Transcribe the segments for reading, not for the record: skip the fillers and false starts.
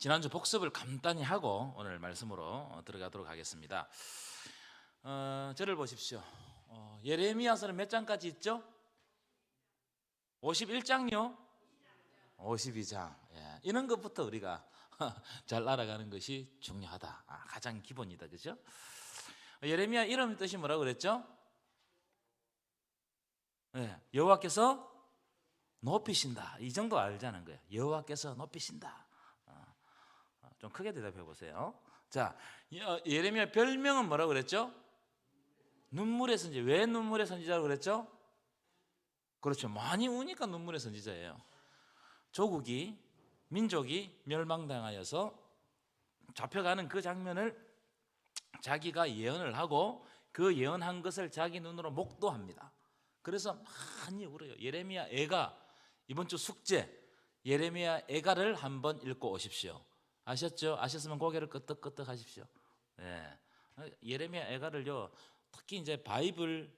지난주 복습을 간단히 하고 오늘 말씀으로 들어가도록 하겠습니다. 저를 보십시오. 예레미야서는 몇 장까지 있죠? 51장요? 52장. 예, 이런 것부터 우리가 잘 알아가는 것이 중요하다. 가장 기본이다. 그죠? 예레미야 이름 뜻이 뭐라고 그랬죠? 예, 여호와께서 높이신다. 이 정도 알자는 거예요. 여호와께서 높이신다. 좀 크게 대답해 보세요. 자, 예레미야 별명은 뭐라고 그랬죠? 눈물의 선지자. 왜 눈물의 선지자라고 그랬죠? 그렇죠. 많이 우니까 눈물의 선지자예요. 조국이, 민족이 멸망당하여서 잡혀가는 그 장면을 자기가 예언을 하고 그 예언한 것을 자기 눈으로 목도합니다. 그래서 많이 울어요. 예레미야 애가, 이번 주 숙제 예레미야 애가를 한번 읽고 오십시오. 아셨죠? 아셨으면 고개를 끄덕끄덕 하십시오. 예. 예레미야 애가를요, 특히 이제 바이블,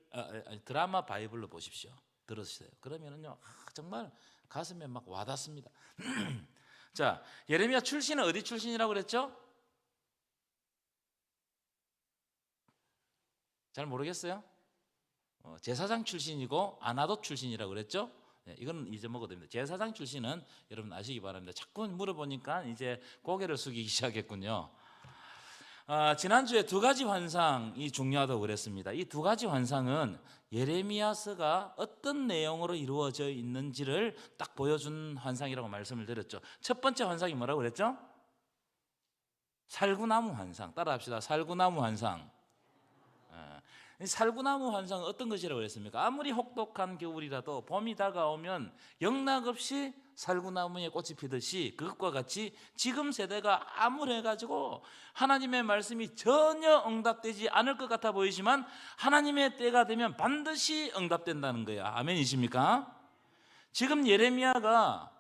드라마 바이블로 보십시오. 들으세요. 그러면은요, 정말 가슴에 막 와닿습니다. 자, 예레미야 출신은 어디 출신이라고 그랬죠? 잘 모르겠어요? 제사장 출신이고 아나돗 출신이라고 그랬죠? 네, 이건 잊어먹어도 됩니다. 제사장 출신은 여러분 아시기 바랍니다. 자꾸 물어보니까 이제 고개를 숙이기 시작했군요. 지난주에 두 가지 환상이 중요하다고 그랬습니다. 이 두 가지 환상은 예레미야서가 어떤 내용으로 이루어져 있는지를 딱 보여준 환상이라고 말씀을 드렸죠. 첫 번째 환상이 뭐라고 그랬죠? 살구나무 환상. 따라합시다. 살구나무 환상. 살구나무 환상은 어떤 것이라고 그랬습니까? 아무리 혹독한 겨울이라도 봄이 다가오면 영락없이 살구나무에 꽃이 피듯이 그것과 같이 지금 세대가 암울해가지고 하나님의 말씀이 전혀 응답되지 않을 것 같아 보이지만 하나님의 때가 되면 반드시 응답된다는 거야. 아멘이십니까? 지금 예레미야가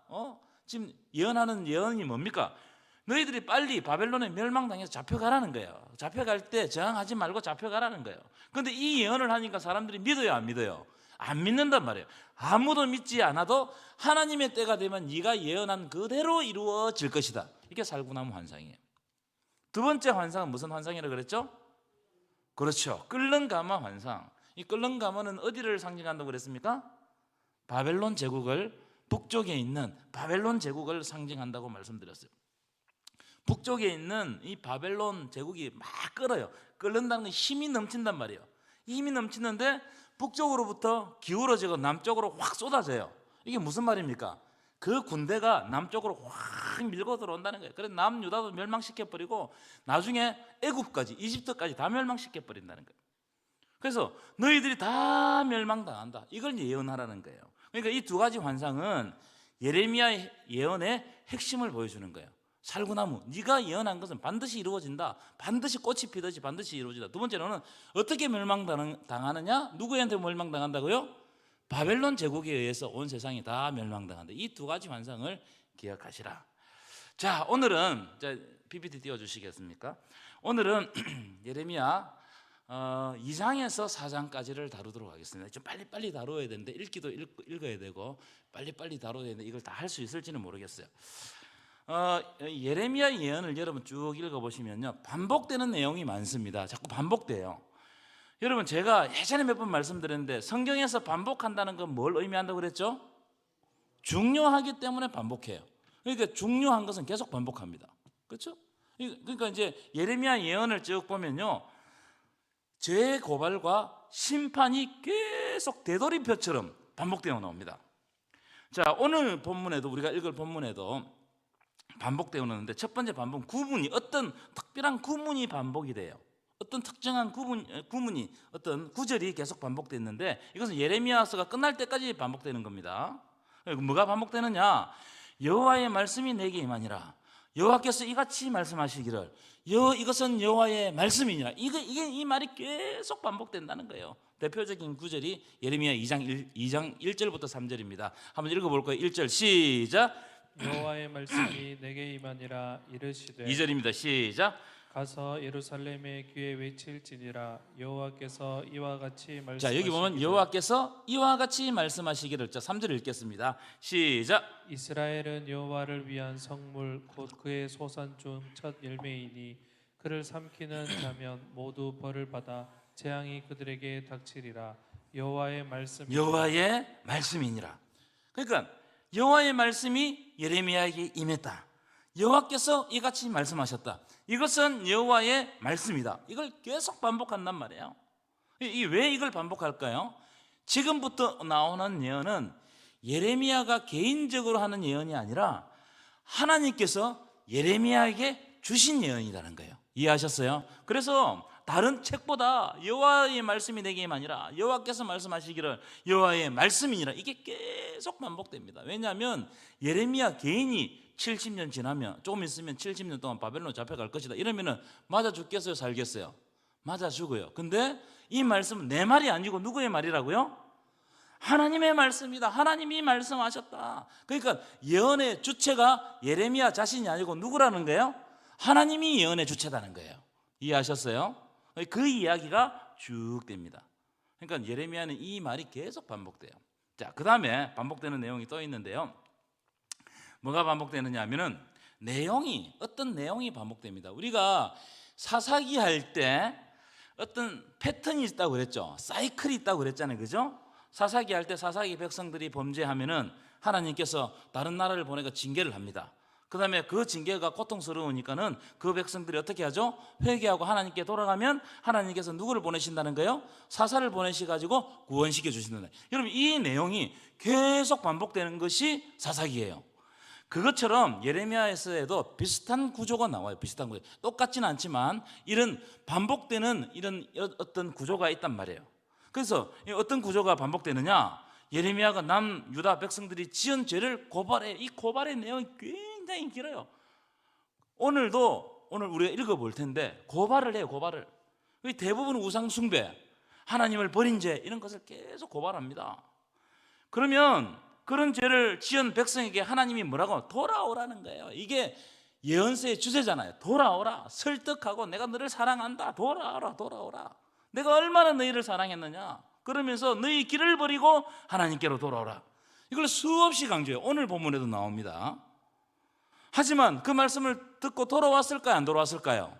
지금 예언하는 예언이 뭡니까? 너희들이 빨리 바벨론에 멸망당해서 잡혀가라는 거예요. 잡혀갈 때 저항하지 말고 잡혀가라는 거예요. 그런데 이 예언을 하니까 사람들이 믿어요, 안 믿어요? 안 믿는단 말이에요. 아무도 믿지 않아도 하나님의 때가 되면 네가 예언한 그대로 이루어질 것이다. 이게 살구나무 환상이에요. 두 번째 환상은 무슨 환상이라고 그랬죠? 그렇죠. 끓는 가마 환상. 이 끓는 가마는 어디를 상징한다고 그랬습니까? 바벨론 제국을, 북쪽에 있는 바벨론 제국을 상징한다고 말씀드렸어요. 북쪽에 있는 이 바벨론 제국이 막 끓어요. 끓는다는 건 힘이 넘친단 말이에요. 힘이 넘치는데 북쪽으로부터 기울어지고 남쪽으로 확 쏟아져요. 이게 무슨 말입니까? 그 군대가 남쪽으로 확 밀고 들어온다는 거예요. 그래서 남유다도 멸망시켜버리고 나중에 애굽까지, 이집트까지 다 멸망시켜버린다는 거예요. 그래서 너희들이 다 멸망당한다. 이걸 예언하라는 거예요. 그러니까 이 두 가지 환상은 예레미야 예언의 핵심을 보여주는 거예요. 살구나무, 네가 예언한 것은 반드시 이루어진다. 반드시 꽃이 피듯이 반드시 이루어진다. 두 번째로는 어떻게 멸망당하느냐? 누구한테 멸망당한다고요? 바벨론 제국에 의해서 온 세상이 다 멸망당한다. 이 두 가지 환상을 기억하시라. 자, 오늘은 PPT 띄워주시겠습니까? 오늘은 예레미야 2장에서 4장까지를 다루도록 하겠습니다. 좀 빨리빨리 다루어야 되는데 읽기도 읽어야 되고 빨리빨리 다루어야 되는데 이걸 다 할 수 있을지는 모르겠어요. 예레미야 예언을 여러분 쭉 읽어보시면요, 반복되는 내용이 많습니다. 자꾸 반복돼요. 여러분, 제가 예전에 몇 번 말씀드렸는데 성경에서 반복한다는 건 뭘 의미한다고 그랬죠? 중요하기 때문에 반복해요. 그러니까 중요한 것은 계속 반복합니다. 그렇죠? 그러니까 이제 예레미야 예언을 쭉 보면요, 죄의 고발과 심판이 계속 되돌이표처럼 반복되어 나옵니다. 자, 오늘 본문에도, 우리가 읽을 본문에도 반복되어 오는데, 첫 번째 반복은 구문이, 어떤 특별한 구문이 반복이 돼요. 어떤 특정한 구문이, 어떤 구절이 계속 반복됐는데, 이것은 예레미야서가 끝날 때까지 반복되는 겁니다. 뭐가 반복되느냐? 여호와의 말씀이 내게 임하니라. 여호와께서 이같이 말씀하시기를, 이것은 여호와의 말씀이니라. 이 말이 계속 반복된다는 거예요. 대표적인 구절이 예레미야 2장 1절부터 3절입니다. 한번 읽어볼 거예요. 1절 시작. 여호와의 말씀이 내게 임하니라. 이르시되 2절입니다. 시작. 가서 예루살렘의 귀에 외칠지니라. 여호와께서 이와 같이 말씀하시기를. 자, 여기 보면 여호와께서 이와 같이 말씀하시기를. 자, 3절 읽겠습니다. 시작. 이스라엘은 여호와를 위한 성물 곧 그의 소산 중 첫 열매이니 그를 삼키는 자면 모두 벌을 받아 재앙이 그들에게 닥치리라. 여호와의 말씀이니라. 그러니까 여호와의 말씀이 예레미야에게 임했다. 여호와께서 이같이 말씀하셨다. 이것은 여호와의 말씀이다. 이걸 계속 반복한단 말이에요. 왜 이걸 반복할까요? 지금부터 나오는 예언은 예레미야가 개인적으로 하는 예언이 아니라 하나님께서 예레미야에게 주신 예언이라는 거예요. 이해하셨어요? 그래서 다른 책보다 여호와의 말씀이 내게 아니라 여호와께서 말씀하시기를 여호와의 말씀이니라. 이게 계속 반복됩니다. 왜냐하면 예레미야 개인이 70년 지나면 조금 있으면 70년 동안 바벨론 잡혀갈 것이다 이러면은 맞아 죽겠어요, 살겠어요? 맞아 죽어요. 근데 이 말씀은 내 말이 아니고 누구의 말이라고요? 하나님의 말씀이다. 하나님이 말씀하셨다. 그러니까 예언의 주체가 예레미야 자신이 아니고 누구라는 거예요? 하나님이 예언의 주체다는 거예요. 이해하셨어요? 그 이야기가 쭉 됩니다. 그러니까 예레미야는 이 말이 계속 반복돼요. 자, 그 다음에 반복되는 내용이 또 있는데요. 뭐가 반복되느냐 하면은 어떤 내용이 반복됩니다. 우리가 사사기 할 때 어떤 패턴이 있다고 그랬죠. 사이클이 있다고 그랬잖아요. 그죠? 사사기 할 때 사사기 백성들이 범죄하면은 하나님께서 다른 나라를 보내가 징계를 합니다. 그 다음에 그 징계가 고통스러우니까는 그 백성들이 어떻게 하죠? 회개하고 하나님께 돌아가면 하나님께서 누구를 보내신다는 거예요? 사사를 보내셔가지고 구원시켜 주신다는 거예요. 여러분, 이 내용이 계속 반복되는 것이 사사기예요. 그것처럼 예레미야에서도 비슷한 구조가 나와요. 비슷한 구조. 똑같지는 않지만 이런 반복되는 이런 어떤 구조가 있단 말이에요. 그래서 어떤 구조가 반복되느냐? 예레미야가 남유다 백성들이 지은 죄를 고발해. 이 고발의 내용이 굉장히 길어요. 오늘 우리가 읽어볼 텐데 고발을 해요. 고발을. 대부분 우상 숭배, 하나님을 버린 죄 이런 것을 계속 고발합니다. 그러면 그런 죄를 지은 백성에게 하나님이 뭐라고? 돌아오라는 거예요. 이게 예언서의 주제잖아요. 돌아오라. 설득하고 내가 너를 사랑한다. 돌아오라. 내가 얼마나 너희를 사랑했느냐. 그러면서 너희 길을 버리고 하나님께로 돌아오라. 이걸 수없이 강조해요. 오늘 본문에도 나옵니다. 하지만 그 말씀을 듣고 돌아왔을까요? 안 돌아왔을까요?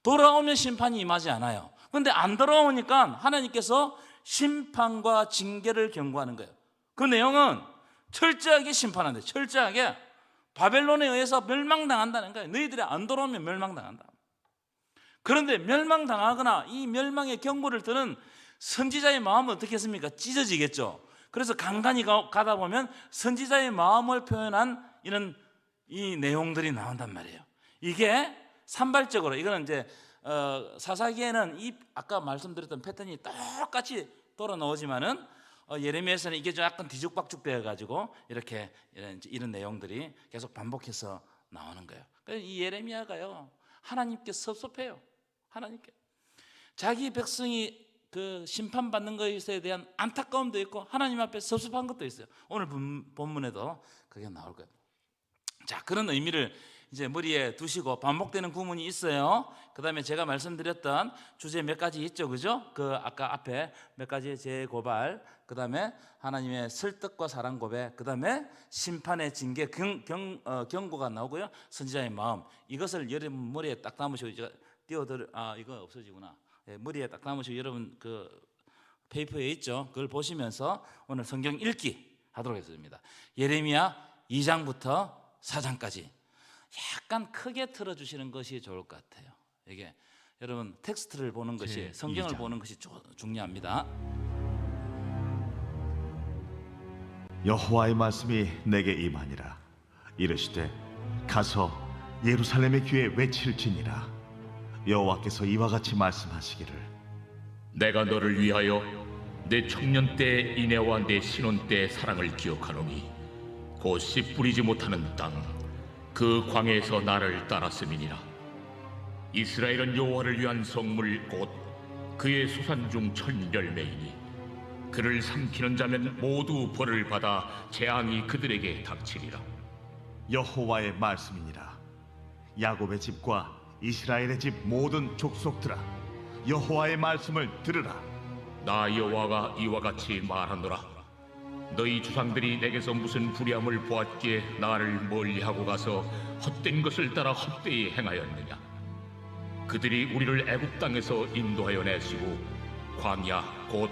돌아오면 심판이 임하지 않아요. 그런데 안 돌아오니까 하나님께서 심판과 징계를 경고하는 거예요. 그 내용은 철저하게 심판한다. 철저하게 바벨론에 의해서 멸망당한다는 거예요. 너희들이 안 돌아오면 멸망당한다. 그런데 멸망당하거나 이 멸망의 경고를 들은 선지자의 마음은 어떻게 했습니까? 찢어지겠죠. 그래서 간간히 가다 보면 선지자의 마음을 표현한 이 내용들이 나온단 말이에요. 이게 산발적으로 이거는 이제 사사기에는 이 아까 말씀드렸던 패턴이 똑같이 돌아 나오지만은 예레미야에서는 이게 좀 약간 뒤죽박죽 되어 가지고 이런 내용들이 계속 반복해서 나오는 거예요. 그래서 이 예레미야가요 하나님께 섭섭해요. 하나님께 자기 백성이 그 심판받는 것에 대한 안타까움도 있고 하나님 앞에 섭섭한 것도 있어요. 오늘 본문에도 그게 나올 거예요. 자, 그런 의미를 이제 머리에 두시고 반복되는 구문이 있어요. 그 다음에 제가 말씀드렸던 주제 몇 가지 있죠, 그죠? 그 아까 앞에 몇 가지의 재고발, 그 다음에 하나님의 설득과 사랑 고백, 그 다음에 심판의 징계, 경고가 나오고요. 선지자의 마음. 이것을 여러분 머리에 딱 담으시고 제가 이거 없어지구나. 머리에 딱 담으시고 여러분 그 페이퍼에 있죠. 그걸 보시면서 오늘 성경 읽기 하도록 하겠습니다. 예레미야 2장부터 4장까지 약간 크게 틀어주시는 것이 좋을 것 같아요. 이게 여러분 텍스트를 보는 것이 성경을 보는 것이 중요합니다. 여호와의 말씀이 내게 임하니라. 이르시되 가서 예루살렘의 귀에 외칠지니라. 여호와께서 이와 같이 말씀하시기를 내가 너를 위하여 내 청년 때 인애와 내 신혼 때 사랑을 기억하노니 곧 씨 뿌리지 못하는 땅 그 광야에서 나를 따랐음이니라. 이스라엘은 여호와를 위한 성물 곧 그의 소산 중 첫 열매이니 그를 삼키는 자면 모두 벌을 받아 재앙이 그들에게 닥치리라. 여호와의 말씀이니라. 야곱의 집과 이스라엘의 집 모든 족속들아, 여호와의 말씀을 들으라. 나 여호와가 이와 같이 말하노라. 너희 조상들이 내게서 무슨 불의함을 보았기에 나를 멀리하고 가서 헛된 것을 따라 헛되이 행하였느냐. 그들이 우리를 애굽 땅에서 인도하여 내시고 광야 곧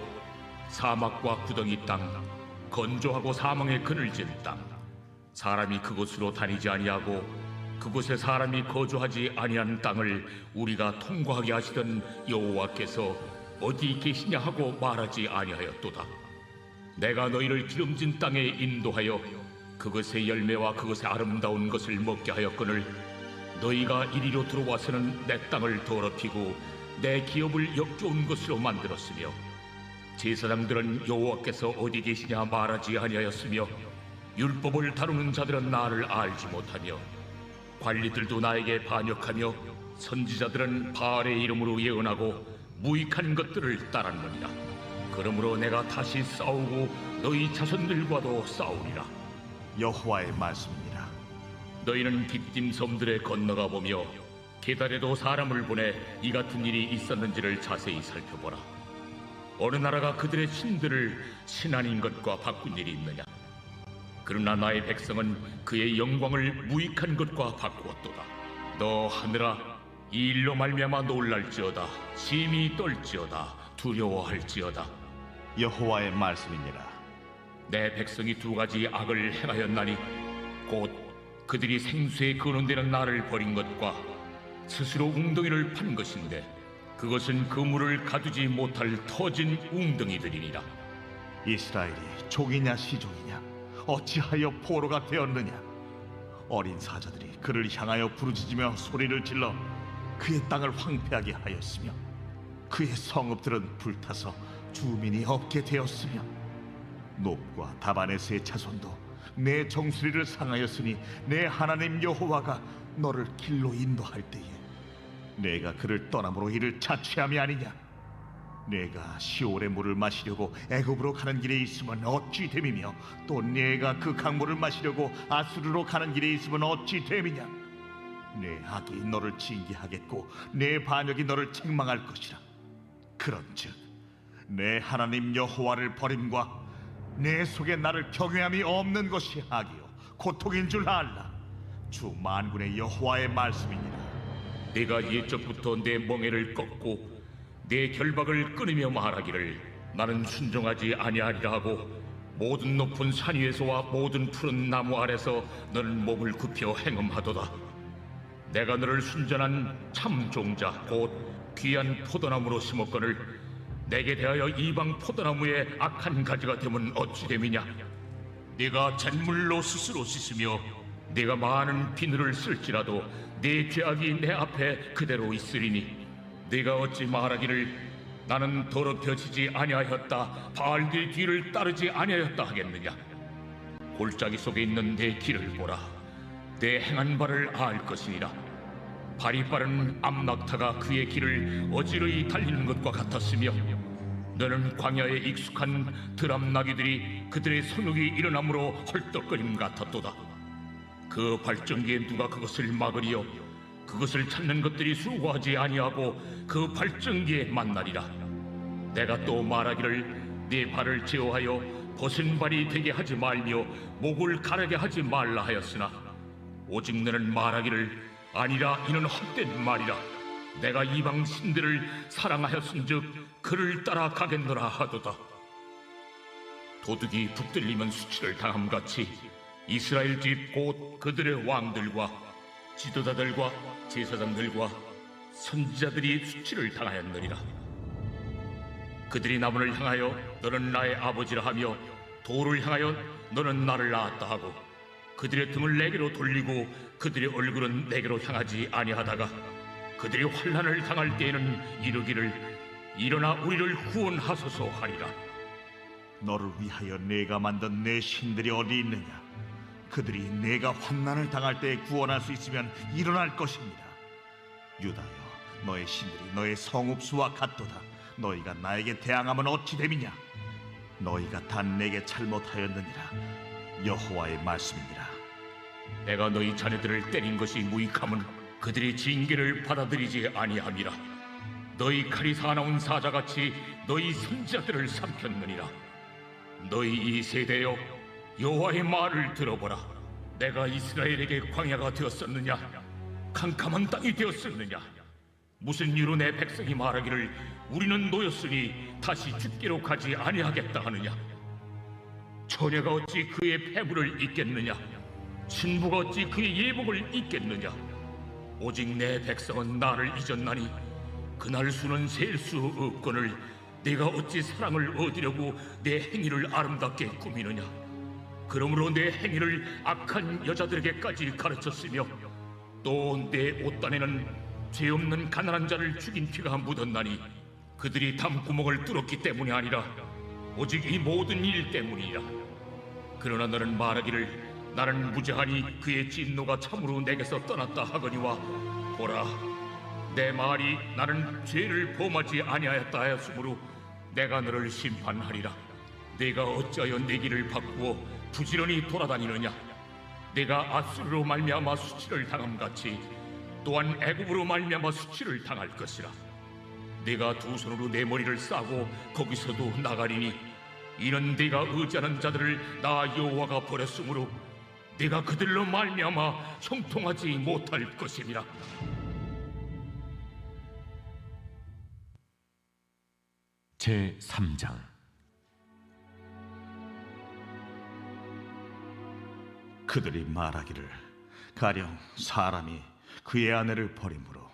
사막과 구덩이 땅, 건조하고 사망의 그늘진 땅, 사람이 그곳으로 다니지 아니하고 그곳에 사람이 거주하지 아니한 땅을 우리가 통과하게 하시던 여호와께서 어디 계시냐 하고 말하지 아니하였도다. 내가 너희를 기름진 땅에 인도하여 그것의 열매와 그것의 아름다운 것을 먹게 하였거늘 너희가 이리로 들어와서는 내 땅을 더럽히고 내 기업을 역겨운 것으로 만들었으며 제사장들은 여호와께서 어디 계시냐 말하지 아니하였으며 율법을 다루는 자들은 나를 알지 못하며 관리들도 나에게 반역하며 선지자들은 바알의 이름으로 예언하고 무익한 것들을 따랐느니라. 그러므로 내가 다시 싸우고 너희 자손들과도 싸우리라. 여호와의 말씀이니라. 너희는 깃딤 섬들에 건너가 보며 게달에도 사람을 보내 이 같은 일이 있었는지를 자세히 살펴보라. 어느 나라가 그들의 신들을 신 아닌 것과 바꾼 일이 있느냐? 그러나 나의 백성은 그의 영광을 무익한 것과 바꾸었도다. 너 하늘아, 이 일로 말미암아 놀랄지어다. 심히 떨지어다. 두려워할지어다. 여호와의 말씀이니라. 내 백성이 두 가지 악을 행하였나니 곧 그들이 생수에 거론되는 나를 버린 것과 스스로 웅덩이를 판 것인데 그것은 그물을 가두지 못할 터진 웅덩이들이니라. 이스라엘이 족이냐 시종이냐, 어찌하여 포로가 되었느냐? 어린 사자들이 그를 향하여 부르짖으며 소리를 질러 그의 땅을 황폐하게 하였으며 그의 성읍들은 불타서 주민이 없게 되었으며 놉과 다바네스의 자손도 내 정수리를 상하였으니 내 하나님 여호와가 너를 길로 인도할 때에 내가 그를 떠남으로 이를 자취함이 아니냐? 내가 시올의 물을 마시려고 애굽으로 가는 길에 있으면 어찌 됨이며 또 내가 그 강물을 마시려고 아수르로 가는 길에 있으면 어찌 됨이냐? 내 악이 너를 징계하겠고 내 반역이 너를 책망할 것이라. 그런즉 내 하나님 여호와를 버림과 내 속에 나를 경외함이 없는 것이 악이요 고통인 줄 알라. 주 만군의 여호와의 말씀이니라. 내가 옛적부터 내 멍에를 꺾고 내 결박을 끊으며 말하기를 나는 순종하지 아니하리라 하고 모든 높은 산 위에서와 모든 푸른 나무 아래서 너는 몸을 굽혀 행음하도다. 내가 너를 순전한 참 종자 곧 귀한 포도나무로 심었거늘 내게 대하여 이방 포도나무의 악한 가지가 되면 어찌 됨이냐? 네가 잿물로 스스로 씻으며 네가 많은 비늘을 쓸지라도 네 죄악이 내 앞에 그대로 있으리니 네가 어찌 말하기를 나는 더럽혀지지 아니하였다, 바알들 뒤를 따르지 아니하였다 하겠느냐? 골짜기 속에 있는 내 길을 보라. 내 행한 바를 알 것이니라. 발이 빠른 암낙타가 그의 길을 어지러이 달리는 것과 같았으며 너는 광야에 익숙한 드람나귀들이 그들의 성욕이 일어남으로 헐떡거림 같았도다. 그 발전기에 누가 그것을 막으리요? 그것을 찾는 것들이 수고하지 아니하고 그 발전기에 만나리라. 내가 또 말하기를 네 발을 제어하여 벗은 발이 되게 하지 말며 목을 가르게 하지 말라 하였으나 오직 너는 말하기를 아니라 이는 헛된 말이라. 내가 이방 신들을 사랑하였은즉 그를 따라 가겠노라 하도다. 도둑이 붙들리면 수치를 당함같이 이스라엘 집 곧 그들의 왕들과 지도자들과 제사장들과 선지자들이 수치를 당하였느니라. 그들이 나무를 향하여 너는 나의 아버지라 하며 돌을 향하여 너는 나를 낳았다 하고 그들의 등을 내게로 돌리고 그들의 얼굴은 내게로 향하지 아니하다가 그들이 환난을 당할 때에는 이르기를 일어나 우리를 구원하소서 하리라. 너를 위하여 내가 만든 내 신들이 어디 있느냐? 그들이 내가 환난을 당할 때 구원할 수 있으면 일어날 것입니다. 유다여, 너의 신들이 너의 성읍수와 같도다. 너희가 나에게 대항하면 어찌 됨이냐? 너희가 다 내게 잘못하였느니라. 여호와의 말씀이니라. 내가 너희 자녀들을 때린 것이 무익함은 그들이 징계를 받아들이지 아니함이라. 너희 칼이 사나운 사자같이 너희 선지자들을 삼켰느니라. 너희 이 세대여, 여호와의 말을 들어보라. 내가 이스라엘에게 광야가 되었었느냐? 캄캄한 땅이 되었었느냐? 무슨 이유로 내 백성이 말하기를 우리는 노였으니 다시 죽기로 가지 아니하겠다 하느냐? 처녀가 어찌 그의 패부를 잇겠느냐? 신부가 어찌 그의 예복을 잇겠느냐? 오직 내 백성은 나를 잊었나니 그날 수는 셀 수 없거늘 내가 어찌 사랑을 얻으려고 내 행위를 아름답게 꾸미느냐? 그러므로 내 행위를 악한 여자들에게까지 가르쳤으며 또 내 옷단에는 죄 없는 가난한 자를 죽인 피가 묻었나니 그들이 담구멍을 뚫었기 때문이 아니라 오직 이 모든 일 때문이라. 그러나 너는 말하기를 나는 무죄하니 그의 진노가 참으로 내게서 떠났다 하거니와 보라, 내 말이 나는 죄를 범하지 아니하였다 하였으므로 내가 너를 심판하리라. 네가 어찌하여 내 길을 바꾸어 부지런히 돌아다니느냐? 네가 아수르로 말미암아 수치를 당함같이 또한 애굽으로 말미암아 수치를 당할 것이라. 네가 두 손으로 내 머리를 싸고 거기서도 나가리니 이는 네가 의지하는 자들을 나 여호와가 버렸으므로 네가 그들로 말미암아 형통하지 못할 것임이라. 제 3장. 그들이 말하기를 가령 사람이 그의 아내를 버림으로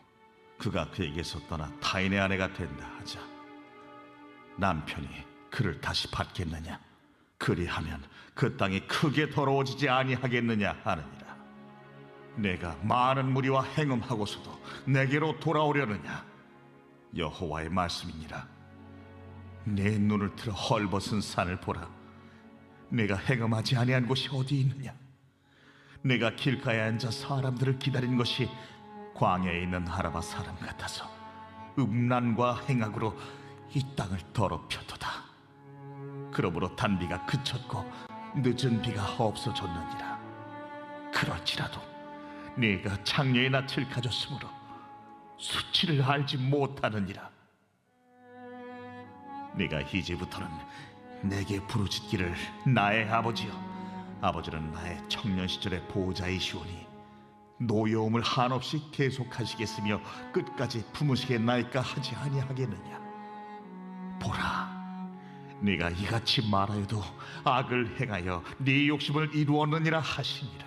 그가 그에게서 떠나 타인의 아내가 된다 하자 남편이 그를 다시 받겠느냐? 그리하면 그 땅이 크게 더러워지지 아니하겠느냐 하느니라. 내가 많은 무리와 행음하고서도 내게로 돌아오려느냐? 여호와의 말씀이니라. 내 눈을 들어 헐벗은 산을 보라. 내가 행음하지 아니한 곳이 어디 있느냐? 내가 길가에 앉아 사람들을 기다린 것이 광야에 있는 아라바 사람 같아서 음란과 행악으로 이 땅을 더럽혔도다. 그러므로 단비가 그쳤고 늦은 비가 없어졌느니라. 그럴지라도 네가 창녀의 낯을 가졌으므로 수치를 알지 못하느니라. 네가 이제부터는 내게 부르짖기를 나의 아버지여. 아버지는 나의 청년 시절의 보호자이시오니 노여움을 한없이 계속하시겠으며 끝까지 품으시겠나이까 하지 아니하겠느냐? 보라, 네가 이같이 말하여도 악을 행하여 네 욕심을 이루었느니라 하시니라.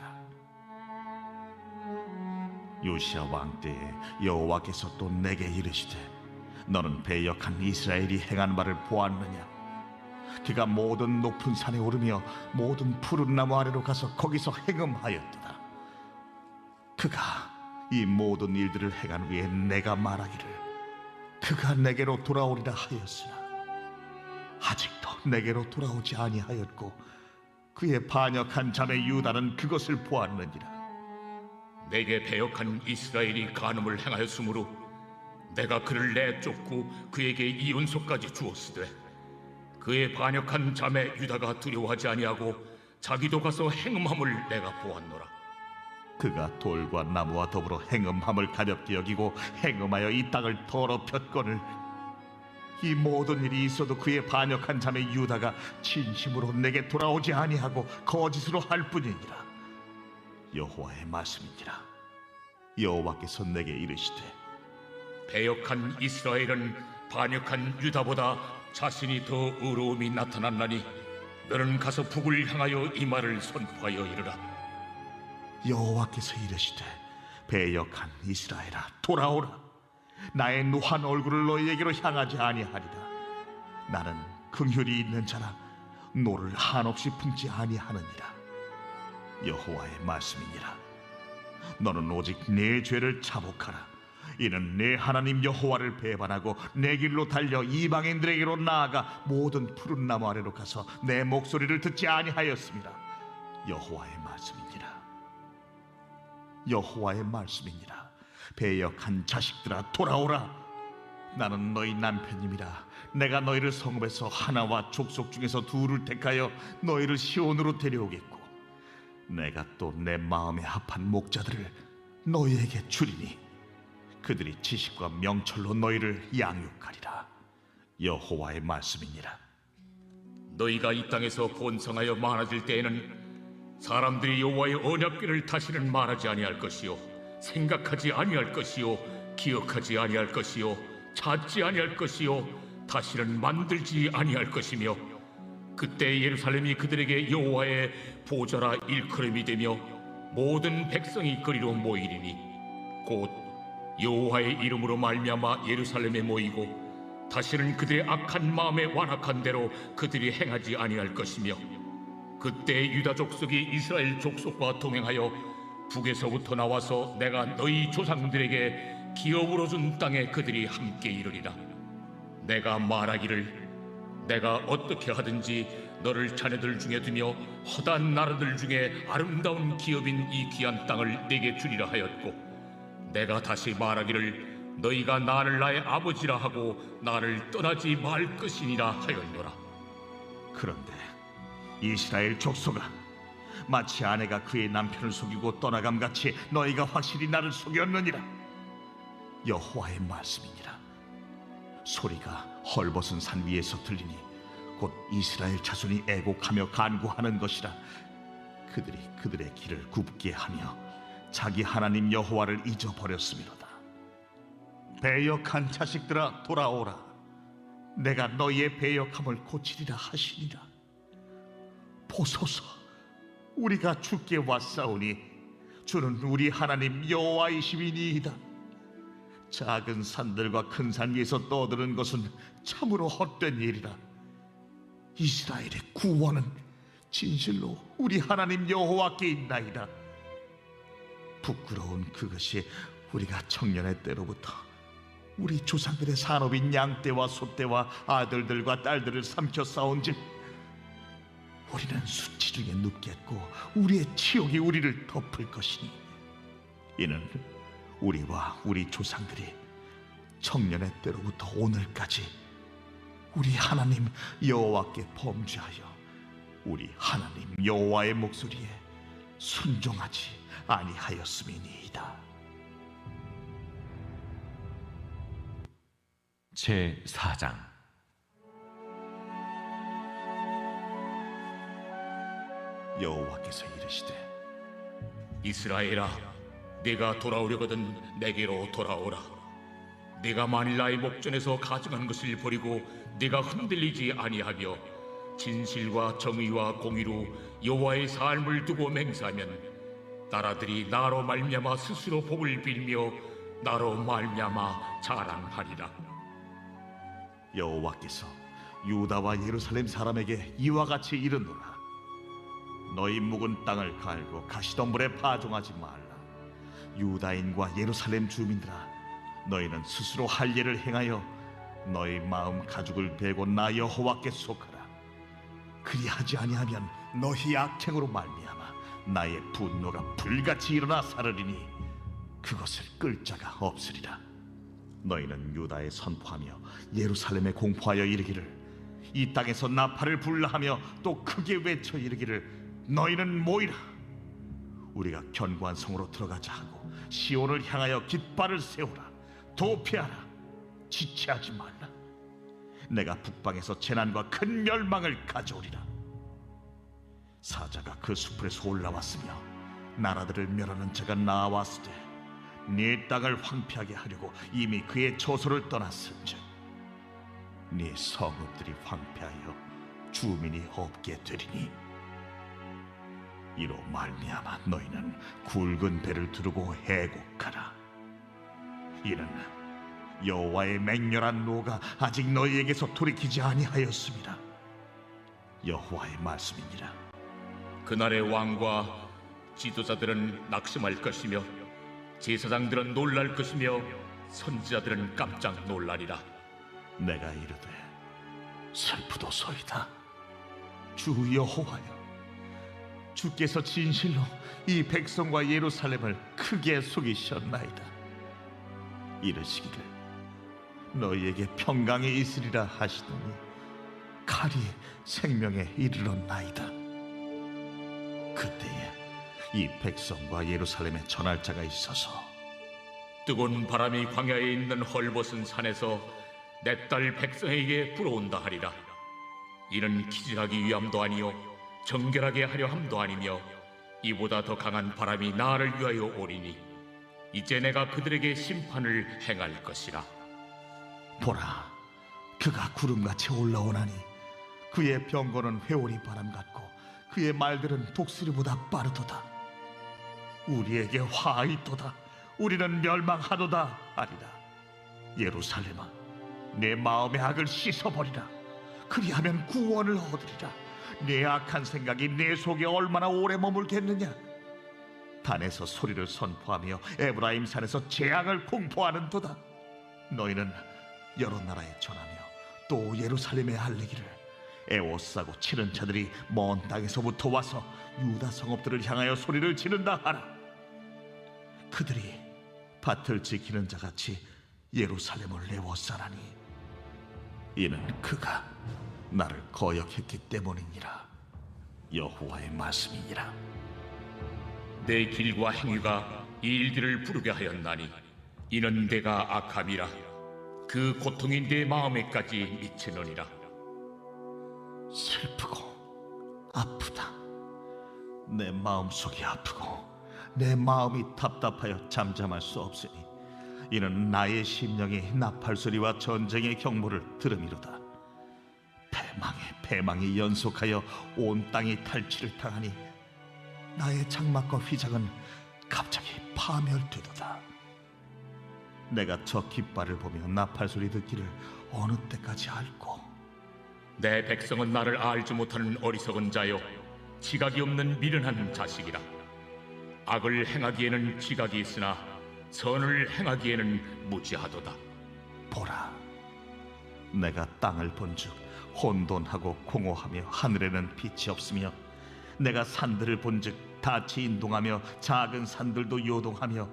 요시야 왕 때에 여호와께서 또 내게 이르시되 너는 배역한 이스라엘이 행한 바를 보았느냐? 그가 모든 높은 산에 오르며 모든 푸른 나무 아래로 가서 거기서 행음하였도다. 그가 이 모든 일들을 행한 후에 내가 말하기를 그가 내게로 돌아오리라 하였으나 아직도 내게로 돌아오지 아니하였고 그의 반역한 자매 유다는 그것을 보았느니라. 내게 배역한 이스라엘이 간음을 행하였으므로 내가 그를 내쫓고 그에게 이혼소까지 주었으되 그의 반역한 자매 유다가 두려워하지 아니하고 자기도 가서 행음함을 내가 보았노라. 그가 돌과 나무와 더불어 행음함을 가볍게 여기고 행음하여 이 땅을 더럽혔거늘 이 모든 일이 있어도 그의 반역한 자매 유다가 진심으로 내게 돌아오지 아니하고 거짓으로 할 뿐이니라. 여호와의 말씀이니라. 여호와께서 내게 이르시되 배역한 이스라엘은 반역한 유다보다 자신이 더 의로움이 나타났나니 너는 가서 북을 향하여 이 말을 선포하여 이르라. 여호와께서 이르시되 배역한 이스라엘아 돌아오라. 나의 노한 얼굴을 너희에게로 향하지 아니하리라. 나는 긍휼이 있는 자라 노를 한없이 품지 아니하느니라. 여호와의 말씀이니라. 너는 오직 내 죄를 자복하라. 이는 내 하나님 여호와를 배반하고 내 길로 달려 이방인들에게로 나아가 모든 푸른 나무 아래로 가서 내 목소리를 듣지 아니하였습니다. 여호와의 말씀이니라. 여호와의 말씀이니라. 배역한 자식들아 돌아오라. 나는 너희 남편님이라. 내가 너희를 성읍에서 하나와 족속 중에서 둘을 택하여 너희를 시온으로 데려오겠고 내가 또 내 마음에 합한 목자들을 너희에게 주리니 그들이 지식과 명철로 너희를 양육하리라. 여호와의 말씀이니라. 너희가 이 땅에서 번성하여 많아질 때에는 사람들이 여호와의 언약궤를 다시는 말하지 아니할 것이요 생각하지 아니할 것이요 기억하지 아니할 것이요 찾지 아니할 것이요 다시는 만들지 아니할 것이며 그때 예루살렘이 그들에게 여호와의 보좌라 일컬음이 되며 모든 백성이 그리로 모이리니 곧 여호와의 이름으로 말미암아 예루살렘에 모이고 다시는 그들의 악한 마음에 완악한 대로 그들이 행하지 아니할 것이며 그때 유다 족속이 이스라엘 족속과 동행하여 북에서부터 나와서 내가 너희 조상들에게 기업으로 준 땅에 그들이 함께 이르리라. 내가 말하기를 내가 어떻게 하든지 너를 자네들 중에 두며 허다한 나라들 중에 아름다운 기업인 이 귀한 땅을 내게 주리라 하였고 내가 다시 말하기를 너희가 나를 나의 아버지라 하고 나를 떠나지 말 것이니라 하였노라. 그런데 이스라엘 족속아, 마치 아내가 그의 남편을 속이고 떠나감같이 너희가 확실히 나를 속였느니라. 여호와의 말씀이니라. 소리가 헐벗은 산 위에서 들리니 곧 이스라엘 자손이 애곡하며 간구하는 것이라. 그들이 그들의 길을 굽게 하며 자기 하나님 여호와를 잊어버렸음이로다. 배역한 자식들아, 돌아오라. 내가 너희의 배역함을 고치리라 하시니라. 보소서, 우리가 주께 왔사오니 주는 우리 하나님 여호와이심이니이다. 작은 산들과 큰 산 위에서 떠드는 것은 참으로 헛된 일이라. 이스라엘의 구원은 진실로 우리 하나님 여호와께 있나이다. 부끄러운 그것이 우리가 청년의 때로부터 우리 조상들의 산업인 양떼와 소떼와 아들들과 딸들을 삼켜 싸운즉 우리는 수치 중에 눕겠고 우리의 치욕이 우리를 덮을 것이니 이는 우리와 우리 조상들이 청년의 때로부터 오늘까지 우리 하나님 여호와께 범죄하여 우리 하나님 여호와의 목소리에 순종하지 아니하였음이니이다. 제 4장. 여호와께서 이르시되 이스라엘아, 네가 돌아오려거든 내게로 돌아오라. 네가 만일 나의 목전에서 가증한 것을 버리고 네가 흔들리지 아니하며 진실과 정의와 공의로 여호와의 삶을 두고 맹세하면 나라들이 나로 말미암아 스스로 복을 빌며 나로 말미암아 자랑하리라. 여호와께서 유다와 예루살렘 사람에게 이와 같이 이르노라. 너희 묵은 땅을 갈고 가시덤불에 파종하지 말라. 유다인과 예루살렘 주민들아, 너희는 스스로 할 일을 행하여 너희 마음 가죽을 베고 나 여호와께 속하라. 그리하지 아니하면 너희 악행으로 말미암아 나의 분노가 불같이 일어나 사르리니 그것을 끌 자가 없으리라. 너희는 유다에 선포하며 예루살렘에 공포하여 이르기를 이 땅에서 나팔을 불라하며 또 크게 외쳐 이르기를 너희는 모이라. 우리가 견고한 성으로 들어가자 하고 시온을 향하여 깃발을 세우라. 도피하라. 지체하지 말라. 내가 북방에서 재난과 큰 멸망을 가져오리라. 사자가 그 수풀에서 올라왔으며 나라들을 멸하는 자가 나왔으되 네 땅을 황폐하게 하려고 이미 그의 처소를 떠났은즉 네 성읍들이 황폐하여 주민이 없게 되리니 이로 말미암아 너희는 굵은 배를 두르고 애곡하라. 이는 여호와의 맹렬한 노가 아직 너희에게서 돌이키지 아니하였습니다. 여호와의 말씀이니라. 그날의 왕과 지도자들은 낙심할 것이며 제사장들은 놀랄 것이며 선지자들은 깜짝 놀라리라. 내가 이르되 슬프도소이다. 주 여호와여, 주께서 진실로 이 백성과 예루살렘을 크게 속이셨나이다. 이르시기를 너희에게 평강이 있으리라 하시더니 칼이 생명에 이르렀나이다. 그때에 이 백성과 예루살렘에 전할 자가 있어서 뜨거운 바람이 광야에 있는 헐벗은 산에서 내 딸 백성에게 불어온다 하리라. 이는 기질하기 위함도 아니요 정결하게 하려 함도 아니며 이보다 더 강한 바람이 나를 위하여 오리니 이제 내가 그들에게 심판을 행할 것이라. 보라, 그가 구름같이 올라오나니 그의 병거는 회오리 바람 같고 그의 말들은 독수리보다 빠르도다. 우리에게 화 있도다. 우리는 멸망하도다 하리라. 예루살렘아, 내 마음의 악을 씻어버리라. 그리하면 구원을 얻으리라. 내 악한 생각이 내 속에 얼마나 오래 머물겠느냐. 단에서 소리를 선포하며 에브라임 산에서 재앙을 공포하는도다. 너희는 여러 나라에 전하며 또 예루살렘에 알리기를 애워싸고 치는 자들이 먼 땅에서부터 와서 유다 성읍들을 향하여 소리를 지른다 하라. 그들이 밭을 지키는 자같이 예루살렘을 애워싸라니 이는 그가 나를 거역했기 때문이니라. 여호와의 말씀이니라. 내 길과 행위가 이 일들을 부르게 하였나니 이는 내가 악함이라. 그 고통이 내 마음에까지 미치느니라. 슬프고 아프다. 내 마음속이 아프고 내 마음이 답답하여 잠잠할 수 없으니 이는 나의 심령이 나팔 소리와 전쟁의 경보를 들음이로다. 패망이 연속하여 온 땅이 탈취를 당하니 나의 장막과 휘장은 갑자기 파멸되도다. 내가 저 깃발을 보며 나팔 소리 듣기를 어느 때까지 할꼬. 내 백성은 나를 알지 못하는 어리석은 자요 지각이 없는 미련한 자식이라. 악을 행하기에는 지각이 있으나 선을 행하기에는 무지하도다. 보라, 내가 땅을 본즉 혼돈하고 공허하며 하늘에는 빛이 없으며 내가 산들을 본즉 닻이 인동하며 작은 산들도 요동하며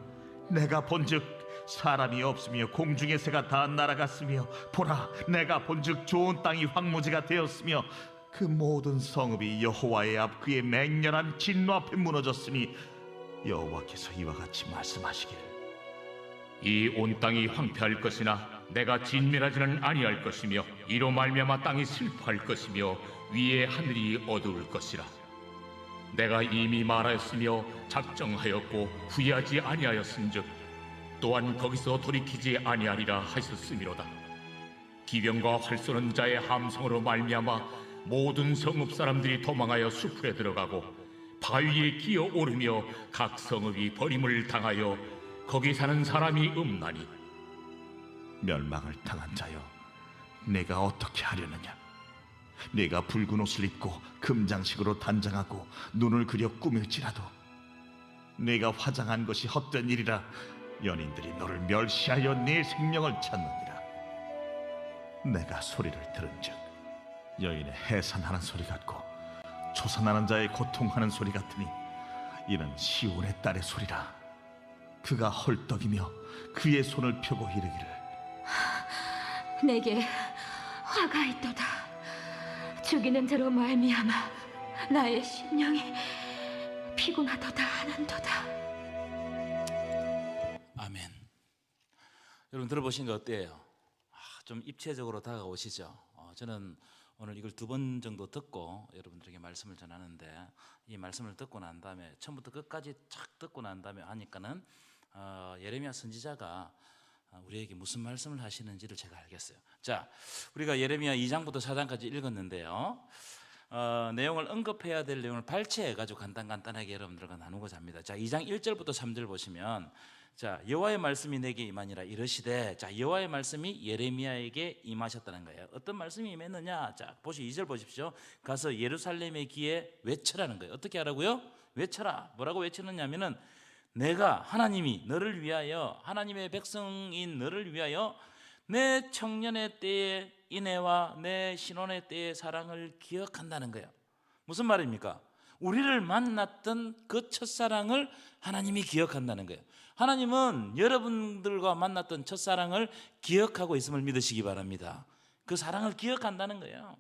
내가 본즉 사람이 없으며 공중의 새가 다 날아갔으며 보라, 내가 본즉 좋은 땅이 황무지가 되었으며 그 모든 성읍이 여호와의 앞 그의 맹렬한 진노 앞에 무너졌으니 여호와께서 이와 같이 말씀하시기를 이 온 땅이 황폐할 것이나 내가 진멸하지는 아니할 것이며 이로 말미암아 땅이 슬퍼할 것이며 위에 하늘이 어두울 것이라. 내가 이미 말하였으며 작정하였고 후회하지 아니하였은즉 또한 거기서 돌이키지 아니하리라 하셨음이로다. 기병과 활 쏘는 자의 함성으로 말미암아 모든 성읍 사람들이 도망하여 수풀에 들어가고 바위에 기어 오르며 각 성읍이 버림을 당하여 거기 사는 사람이 없나니 멸망을 당한 자여, 내가 어떻게 하려느냐. 내가 붉은 옷을 입고 금장식으로 단장하고 눈을 그려 꾸밀지라도 내가 화장한 것이 헛된 일이라. 연인들이 너를 멸시하여 네 생명을 찾느니라. 내가 소리를 들은즉 여인의 해산하는 소리 같고 조산하는 자의 고통하는 소리 같으니 이는 시온의 딸의 소리라. 그가 헐떡이며 그의 손을 펴고 이르기를 내게 화가 있도다. 죽이는 자로 말미암아 나의 심령이 피곤하도다 하는도다. 아멘. 여러분 들어보신 거 어때요? 좀 입체적으로 다가오시죠? 저는 오늘 이걸 2번 정도 듣고 여러분들에게 말씀을 전하는데 이 말씀을 듣고 난 다음에 처음부터 끝까지 쫙 듣고 난 다음에 하니까는 예레미야 선지자가 우리에게 무슨 말씀을 하시는지를 제가 알겠어요. 자, 우리가 예레미야 2장부터 4장까지 읽었는데요. 내용을 언급해야 될 내용을 발췌해가지고 간단하게 여러분들과 나누고자 합니다. 자, 2장 1절부터 3절 보시면 자, 여호와의 말씀이 내게 임하니라 이르시되, 자, 여호와의 말씀이 예레미야에게 임하셨다는 거예요. 어떤 말씀이 임했느냐? 자, 2절 보십시오. 가서 예루살렘의 귀에 외쳐라는 거예요. 어떻게 하라고요? 외쳐라. 뭐라고 외치느냐면은 내가 하나님이 너를 위하여, 하나님의 백성인 너를 위하여 내 청년의 때의 인애와 내 신혼의 때의 사랑을 기억한다는 거예요. 무슨 말입니까? 우리를 만났던 그 첫사랑을 하나님이 기억한다는 거예요. 하나님은 여러분들과 만났던 첫사랑을 기억하고 있음을 믿으시기 바랍니다. 그 사랑을 기억한다는 거예요.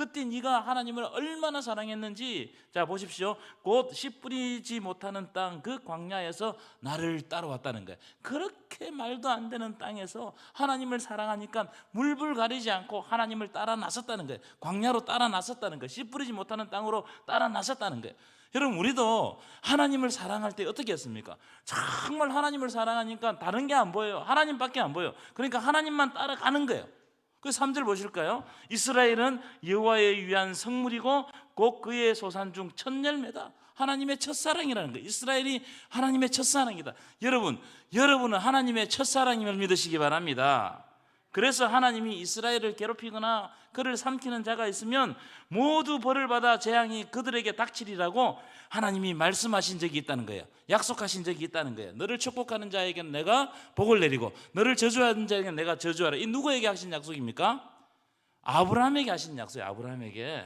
그때 네가 하나님을 얼마나 사랑했는지 자 보십시오. 곧 씨 뿌리지 못하는 땅 그 광야에서 나를 따라왔다는 거예요. 그렇게 말도 안 되는 땅에서 하나님을 사랑하니까 물불 가리지 않고 하나님을 따라 나섰다는 거예요. 광야로 따라 나섰다는 거예요. 씨 뿌리지 못하는 땅으로 따라 나섰다는 거예요. 여러분 우리도 하나님을 사랑할 때 어떻게 했습니까? 정말 하나님을 사랑하니까 다른 게 안 보여요. 하나님밖에 안 보여요. 그러니까 하나님만 따라가는 거예요. 그 3절 보실까요? 이스라엘은 여호와에 위한 성물이고 곧 그의 소산 중 첫 열매다. 하나님의 첫사랑이라는 거예요. 이스라엘이 하나님의 첫사랑이다. 여러분은 하나님의 첫사랑임을 믿으시기 바랍니다. 그래서 하나님이 이스라엘을 괴롭히거나 그를 삼키는 자가 있으면 모두 벌을 받아 재앙이 그들에게 닥치리라고 하나님이 말씀하신 적이 있다는 거예요. 약속하신 적이 있다는 거예요. 너를 축복하는 자에게는 내가 복을 내리고 너를 저주하는 자에게는 내가 저주하라. 이 누구에게 하신 약속입니까? 아브라함에게 하신 약속이에요. 아브라함에게.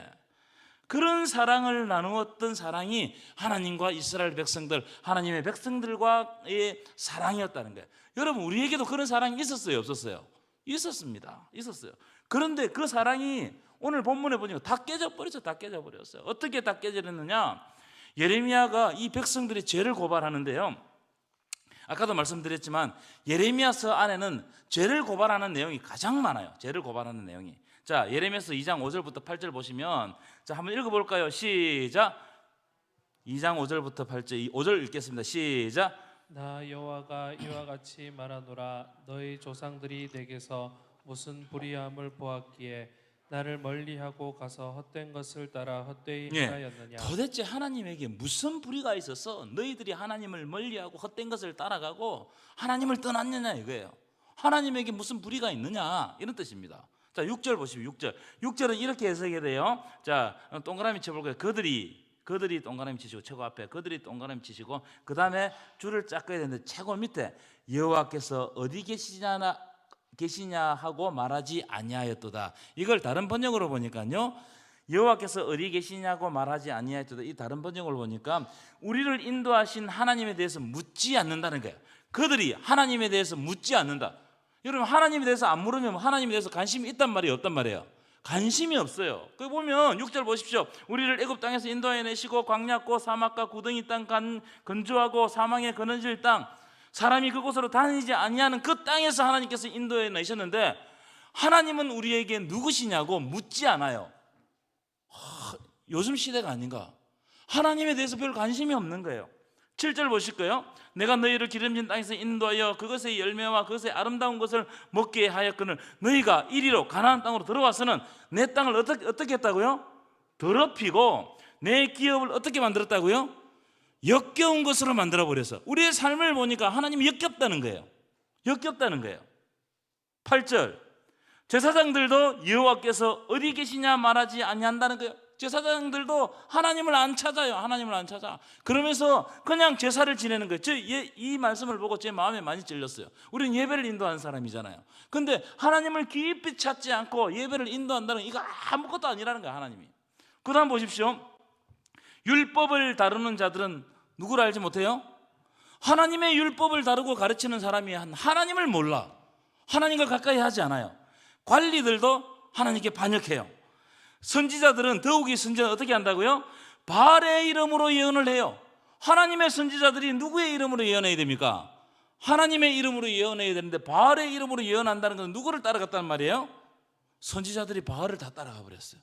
그런 사랑을 나누었던 사랑이 하나님과 이스라엘 백성들, 하나님의 백성들과의 사랑이었다는 거예요. 여러분 우리에게도 그런 사랑이 있었어요? 없었어요? 있었습니다. 있었어요. 그런데 그 사랑이 오늘 본문에 보니까 다 깨져버렸어요. 다 깨져버렸어요. 어떻게 다 깨져버렸느냐? 예레미야가 이 백성들의 죄를 고발하는데요, 아까도 말씀드렸지만 예레미야서 안에는 죄를 고발하는 내용이 가장 많아요. 죄를 고발하는 내용이. 자, 예레미야서 2장 5절부터 8절 보시면, 자, 한번 읽어볼까요? 시작. 2장 5절부터 8절, 5절 읽겠습니다. 시작. 나 여호와가 이와 같이 말하노라. 너희 조상들이 내게서 무슨 불의함을 보았기에 나를 멀리하고 가서 헛된 것을 따라 헛되이 행하였느냐. 도대체 하나님에게 무슨 불의가 있어서 너희들이 하나님을 멀리하고 헛된 것을 따라가고 하나님을 떠났느냐 이거예요. 하나님에게 무슨 불의가 있느냐 이런 뜻입니다. 자, 6절 보시면 6절은 이렇게 해석이 돼요. 자, 동그라미 쳐볼까요? 그들이 동그라미 치시고, 최고 앞에 그들이 동그라미 치시고, 그 다음에 줄을 쫙 꺼야 되는데 최고 밑에 여호와께서 어디 계시냐 하고 말하지 아니하였도다. 이걸 다른 번역으로 보니까요, 여호와께서 어디 계시냐고 말하지 아니하였도다. 이 다른 번역을 보니까 우리를 인도하신 하나님에 대해서 묻지 않는다는 거예요. 그들이 하나님에 대해서 묻지 않는다. 여러분 하나님에 대해서 안 물으면 하나님에 대해서 관심이 있단 말이에요, 없단 말이에요? 관심이 없어요. 그 보면 6절 보십시오. 우리를 애굽 땅에서 인도해 내시고 광야고 사막과 구덩이 땅 건조하고 사망의 거느질 땅, 사람이 그곳으로 다니지 아니하는 그 땅에서 하나님께서 인도해 내셨는데 하나님은 우리에게 누구시냐고 묻지 않아요. 요즘 시대가 아닌가? 하나님에 대해서 별 관심이 없는 거예요. 7절 보실 거예요. 내가 너희를 기름진 땅에서 인도하여 그것의 열매와 그것의 아름다운 것을 먹게 하였거늘 너희가 이리로 가나안 땅으로 들어와서는 내 땅을 어떻게 했다고요? 더럽히고 내 기업을 어떻게 만들었다고요? 역겨운 것으로 만들어버려서 우리의 삶을 보니까 하나님이 역겹다는 거예요. 역겹다는 거예요. 8절 제사장들도 여호와께서 어디 계시냐 말하지 아니한다는 거예요. 제사장들도 하나님을 안 찾아요. 하나님을 안 찾아. 그러면서 그냥 제사를 지내는 거예요. 이 말씀을 보고 제 마음에 많이 찔렸어요. 우리는 예배를 인도하는 사람이잖아요. 근데 하나님을 깊이 찾지 않고 예배를 인도한다는 이거 아무것도 아니라는 거예요. 하나님이. 그 다음 보십시오. 율법을 다루는 자들은 누구를 알지 못해요? 하나님의 율법을 다루고 가르치는 사람이 하나님을 몰라. 하나님과 가까이 하지 않아요. 관리들도 하나님께 반역해요. 선지자들은 더욱이 선지자는 어떻게 한다고요? 바알의 이름으로 예언을 해요. 하나님의 선지자들이 누구의 이름으로 예언해야 됩니까? 하나님의 이름으로 예언해야 되는데 바알의 이름으로 예언한다는 것은 누구를 따라갔다는 말이에요? 선지자들이 바알을 다 따라가 버렸어요.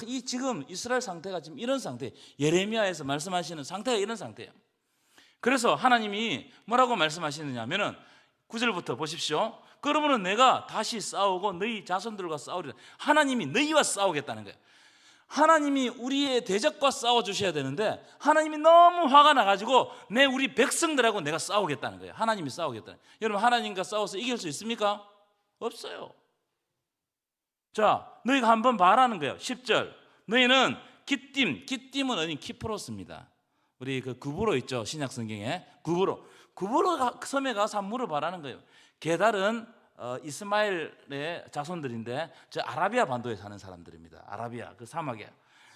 이 지금 이스라엘 상태가 지금 이런 상태, 예레미야에서 말씀하시는 상태가 이런 상태예요. 그래서 하나님이 뭐라고 말씀하시느냐 하면은 9절부터 보십시오. 그러면은 내가 다시 싸우고 너희 자손들과 싸우리라. 하나님이 너희와 싸우겠다는 거예요. 하나님이 우리의 대적과 싸워주셔야 되는데 하나님이 너무 화가 나가지고 우리 백성들하고 내가 싸우겠다는 거예요. 하나님이 싸우겠다는 거예요. 여러분 하나님과 싸워서 이길 수 있습니까? 없어요. 자, 너희가 한번 말하는 거예요. 10절 너희는 기띔은 어디 키프로스입니다. 우리 그 구브로 있죠, 신약 성경에. 구브로 섬에 가서 한번 물어봐라는 거예요. 게달은 이스마엘의 자손들인데 저 아라비아 반도에 사는 사람들입니다. 아라비아 그 사막에.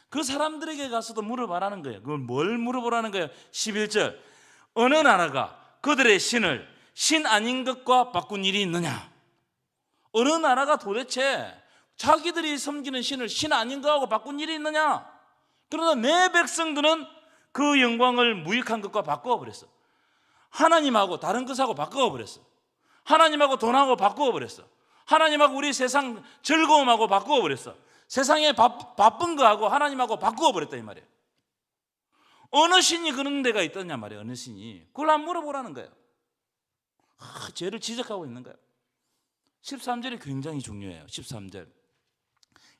그 사람들에게 가서도 물어봐라는 거예요. 그걸 뭘 물어보라는 거예요? 11절 어느 나라가 그들의 신을 신 아닌 것과 바꾼 일이 있느냐? 어느 나라가 도대체 자기들이 섬기는 신을 신 아닌 거하고 바꾼 일이 있느냐? 그러나 내 백성들은 그 영광을 무익한 것과 바꾸어 버렸어. 하나님하고 다른 것하고 바꾸어 버렸어. 하나님하고 돈하고 바꾸어 버렸어. 하나님하고 우리 세상 즐거움하고 바꾸어 버렸어. 세상에 바쁜 거하고 하나님하고 바꾸어 버렸다 이 말이에요. 어느 신이 그런 데가 있더냐 말이에요. 어느 신이. 그걸 안 물어보라는 거예요. 죄를 지적하고 있는 거예요. 13절이 굉장히 중요해요. 13절.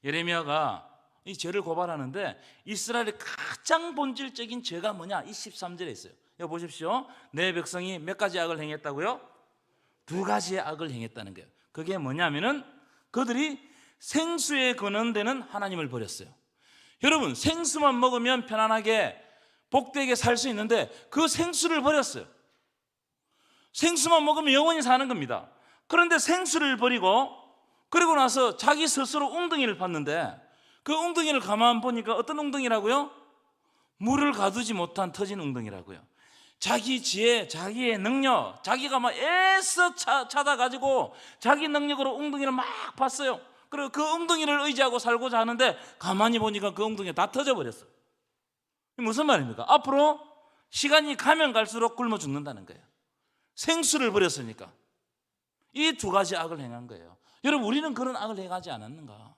예레미야가 이 죄를 고발하는데 이스라엘의 가장 본질적인 죄가 뭐냐? 이 13절에 있어요. 여기 보십시오. 내 백성이 몇 가지 악을 행했다고요? 2가지의 악을 행했다는 거예요. 그게 뭐냐면은 그들이 생수에 근원되는 하나님을 버렸어요. 여러분, 생수만 먹으면 편안하게 복되게 살 수 있는데 그 생수를 버렸어요. 생수만 먹으면 영원히 사는 겁니다. 그런데 생수를 버리고 그리고 나서 자기 스스로 웅덩이를 팠는데 그 웅덩이를 가만 보니까 어떤 웅덩이라고요? 물을 가두지 못한 터진 웅덩이라고요. 자기 지혜, 자기의 능력, 자기가 막 애써 찾아가지고 자기 능력으로 웅덩이를 막 팠어요. 그리고 그 웅덩이를 의지하고 살고자 하는데 가만히 보니까 그 웅덩이가 다 터져버렸어요. 무슨 말입니까? 앞으로 시간이 가면 갈수록 굶어 죽는다는 거예요. 생수를 버렸으니까. 이 2가지 악을 행한 거예요. 여러분, 우리는 그런 악을 행하지 않았는가?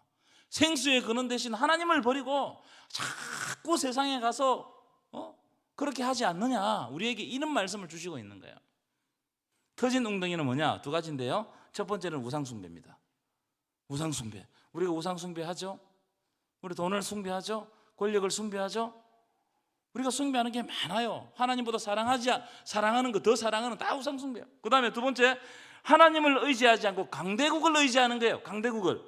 생수의 근원 대신 하나님을 버리고 자꾸 세상에 가서 그렇게 하지 않느냐? 우리에게 이런 말씀을 주시고 있는 거예요. 터진 웅덩이는 뭐냐? 2가지인데요. 첫 번째는 우상숭배입니다. 우상숭배. 우리가 우상숭배하죠? 우리 돈을 숭배하죠? 권력을 숭배하죠? 우리가 숭배하는 게 많아요. 하나님보다 사랑하는 거 더 사랑하는 다 우상숭배예요. 그 다음에 2번째, 하나님을 의지하지 않고 강대국을 의지하는 거예요. 강대국을.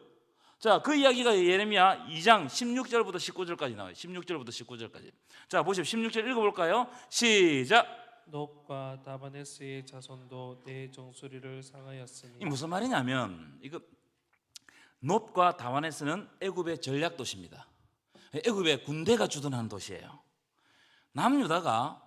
자, 그 이야기가 예레미야 2장 16절부터 19절까지 나와요. 16절부터 19절까지. 자, 보십시오. 16절 읽어볼까요? 시작. 놉과 다바네스의 자손도 내 정수리를 상하였으니. 이 무슨 말이냐면 이거 놉과 다바네스는 애굽의 전략 도시입니다. 애굽의 군대가 주둔하는 도시예요. 남유다가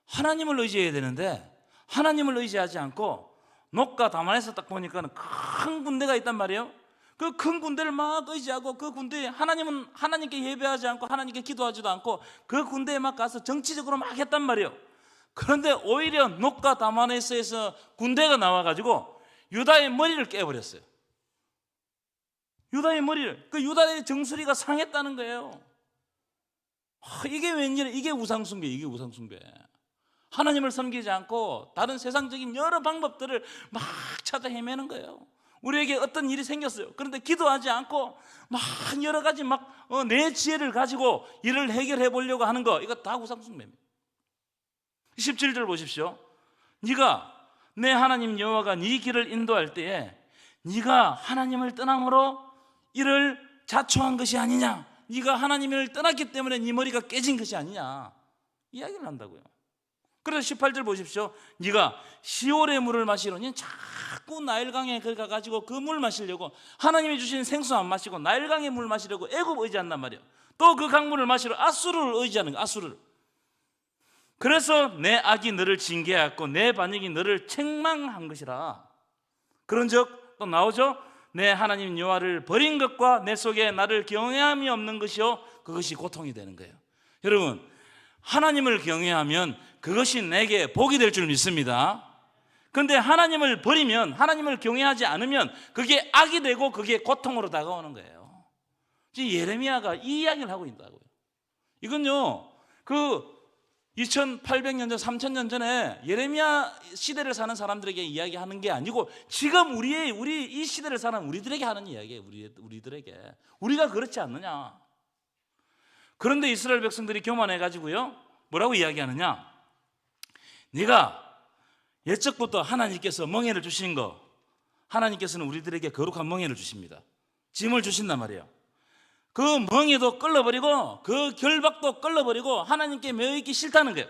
하나님을 의지해야 되는데 하나님을 의지하지 않고 놉과 다바네스 딱 보니까 큰 군대가 있단 말이에요. 그 큰 군대를 막 의지하고 그 군대에 하나님은 하나님께 예배하지 않고 하나님께 기도하지도 않고 그 군대에 막 가서 정치적으로 막 했단 말이에요. 그런데 오히려 놉과 다바네스에서 군대가 나와가지고 유다의 머리를 깨버렸어요. 유다의 머리를. 그 유다의 정수리가 상했다는 거예요. 이게 웬일이야? 이게 우상숭배. 이게 우상숭배. 하나님을 섬기지 않고 다른 세상적인 여러 방법들을 막 찾아 헤매는 거예요. 우리에게 어떤 일이 생겼어요. 그런데 기도하지 않고 막 여러 가지 막 내 지혜를 가지고 일을 해결해 보려고 하는 거, 이거 다 우상숭배입니다. 17절 보십시오. 네가 내 하나님 여호와가 네 길을 인도할 때에 네가 하나님을 떠남으로 이를 자초한 것이 아니냐? 네가 하나님을 떠났기 때문에 네 머리가 깨진 것이 아니냐? 이야기를 한다고요. 그래서 18절 보십시오. 네가 시올의 물을 마시려니 자꾸 나일강에 가가지고 그 물 마시려고 하나님이 주신 생수 안 마시고 나일강의 물 마시려고 애굽 의지한단 말이에요. 또 그 강물을 마시러 아수르를 의지하는 거야. 아수르를. 그래서 내 악이 너를 징계하였고 내 반역이 너를 책망한 것이라. 그런즉 또 나오죠. 내 하나님 여호와를 버린 것과 내 속에 나를 경외함이 없는 것이요 그것이 고통이 되는 거예요. 여러분, 하나님을 경외하면 그것이 내게 복이 될 줄 믿습니다. 그런데 하나님을 버리면, 하나님을 경외하지 않으면 그게 악이 되고 그게 고통으로 다가오는 거예요. 지금 예레미야가 이 이야기를 하고 있다고요. 이건요, 그 2800년 전, 3000년 전에 예레미야 시대를 사는 사람들에게 이야기하는 게 아니고 지금 우리 이 시대를 사는 우리들에게 하는 이야기예요. 우리들에게. 우리가 그렇지 않느냐? 그런데 이스라엘 백성들이 교만해가지고요, 뭐라고 이야기하느냐? 네가 옛적부터 하나님께서 멍에를 주신 거, 하나님께서는 우리들에게 거룩한 멍에를 주십니다. 짐을 주신단 말이에요. 그 멍에도 끌어버리고 그 결박도 끌어버리고 하나님께 매여있기 싫다는 거예요.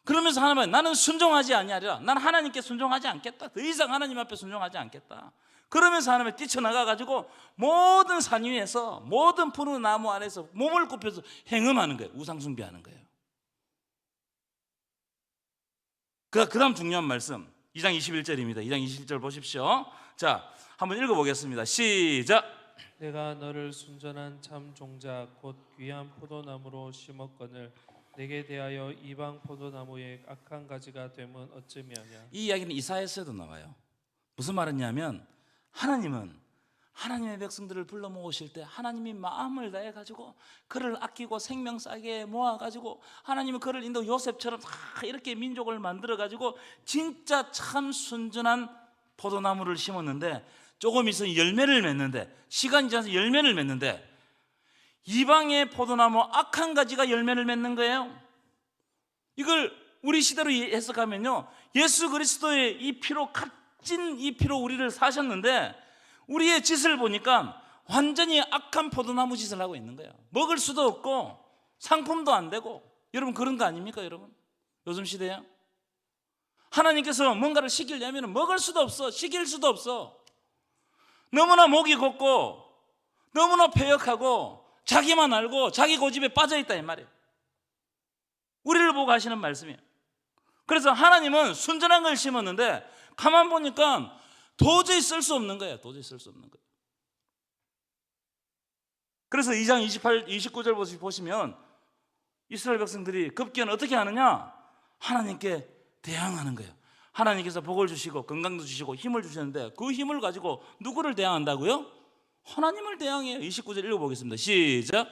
그러면서 하나님, 나는 순종하지 아니하리라. 나는 하나님께 순종하지 않겠다. 더 이상 하나님 앞에 순종하지 않겠다. 그러면서 하나님이 뛰쳐나가가지고 모든 산 위에서, 모든 푸른 나무 안에서 몸을 굽혀서 행음하는 거예요. 우상숭배하는 거예요. 그 다음 중요한 말씀 2장 21절입니다. 2장 21절 보십시오. 자, 한번 읽어보겠습니다. 시작. 내가 너를 순전한 참 종자 곧 귀한 포도나무로 심었거늘 내게 대하여 이방 포도나무의 악한 가지가 되면 어찌미하냐. 이 이야기는 이사야서에도 나와요. 무슨 말이냐면 하나님은 하나님의 백성들을 불러 모으실 때 하나님이 마음을 다해 가지고 그를 아끼고 생명 싸게 모아 가지고 하나님은 그를 인도 요셉처럼 다 이렇게 민족을 만들어 가지고 진짜 참 순전한 포도나무를 심었는데 조금 있으면 열매를 맺는데 시간이 지나서 열매를 맺는데 이방의 포도나무 악한 가지가 열매를 맺는 거예요. 이걸 우리 시대로 해석하면요, 예수 그리스도의 이 피로 값진 이 피로 우리를 사셨는데 우리의 짓을 보니까 완전히 악한 포도나무 짓을 하고 있는 거예요. 먹을 수도 없고 상품도 안 되고. 여러분 그런 거 아닙니까? 여러분 요즘 시대야 하나님께서 뭔가를 시키려면 먹을 수도 없어, 시킬 수도 없어. 너무나 목이 곱고 너무나 패역하고 자기만 알고 자기 고집에 빠져있다 이 말이에요. 우리를 보고 하시는 말씀이에요. 그래서 하나님은 순전한 걸 심었는데 가만 보니까 도저히 쓸 수 없는 거예요. 도저히 쓸 수 없는 거예요. 그래서 2장 28, 29절 보시면 이스라엘 백성들이 급기야는 어떻게 하느냐? 하나님께 대항하는 거예요. 하나님께서 복을 주시고 건강도 주시고 힘을 주셨는데 그 힘을 가지고 누구를 대항한다고요? 하나님을 대항해요. 29절 읽어보겠습니다. 시작.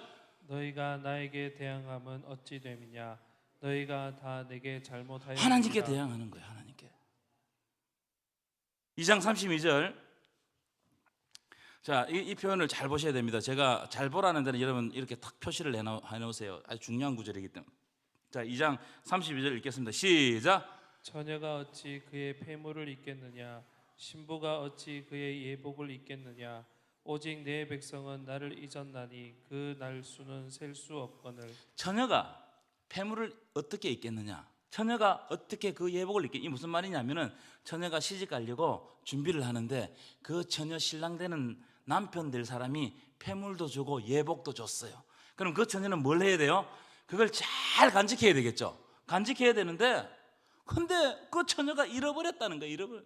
너희가 나에게 대항함은 어찌 됨이냐. 너희가 다 내게 잘못하였느니라. 하나님께 대항하는 거예요. 하나님께. 2장 32절. 자, 이 표현을 잘 보셔야 됩니다. 제가 잘 보라는 데는 여러분 이렇게 탁 표시를 해놓으세요. 아주 중요한 구절이기 때문에. 자, 2장 32절 읽겠습니다. 시작. 처녀가 어찌 그의 폐물을 입겠느냐. 신부가 어찌 그의 예복을 입겠느냐. 오직 내 백성은 나를 잊었나니 그 날수는 셀 수 없거늘. 처녀가 폐물을 어떻게 입겠느냐? 처녀가 어떻게 그 예복을 입겠? 이 무슨 말이냐면은 처녀가 시집 가려고 준비를 하는데 그 처녀 신랑 되는 남편 될 사람이 폐물도 주고 예복도 줬어요. 그럼 그 처녀는 뭘 해야 돼요? 그걸 잘 간직해야 되겠죠. 간직해야 되는데 근데 그 처녀가 잃어버렸다는 거예요.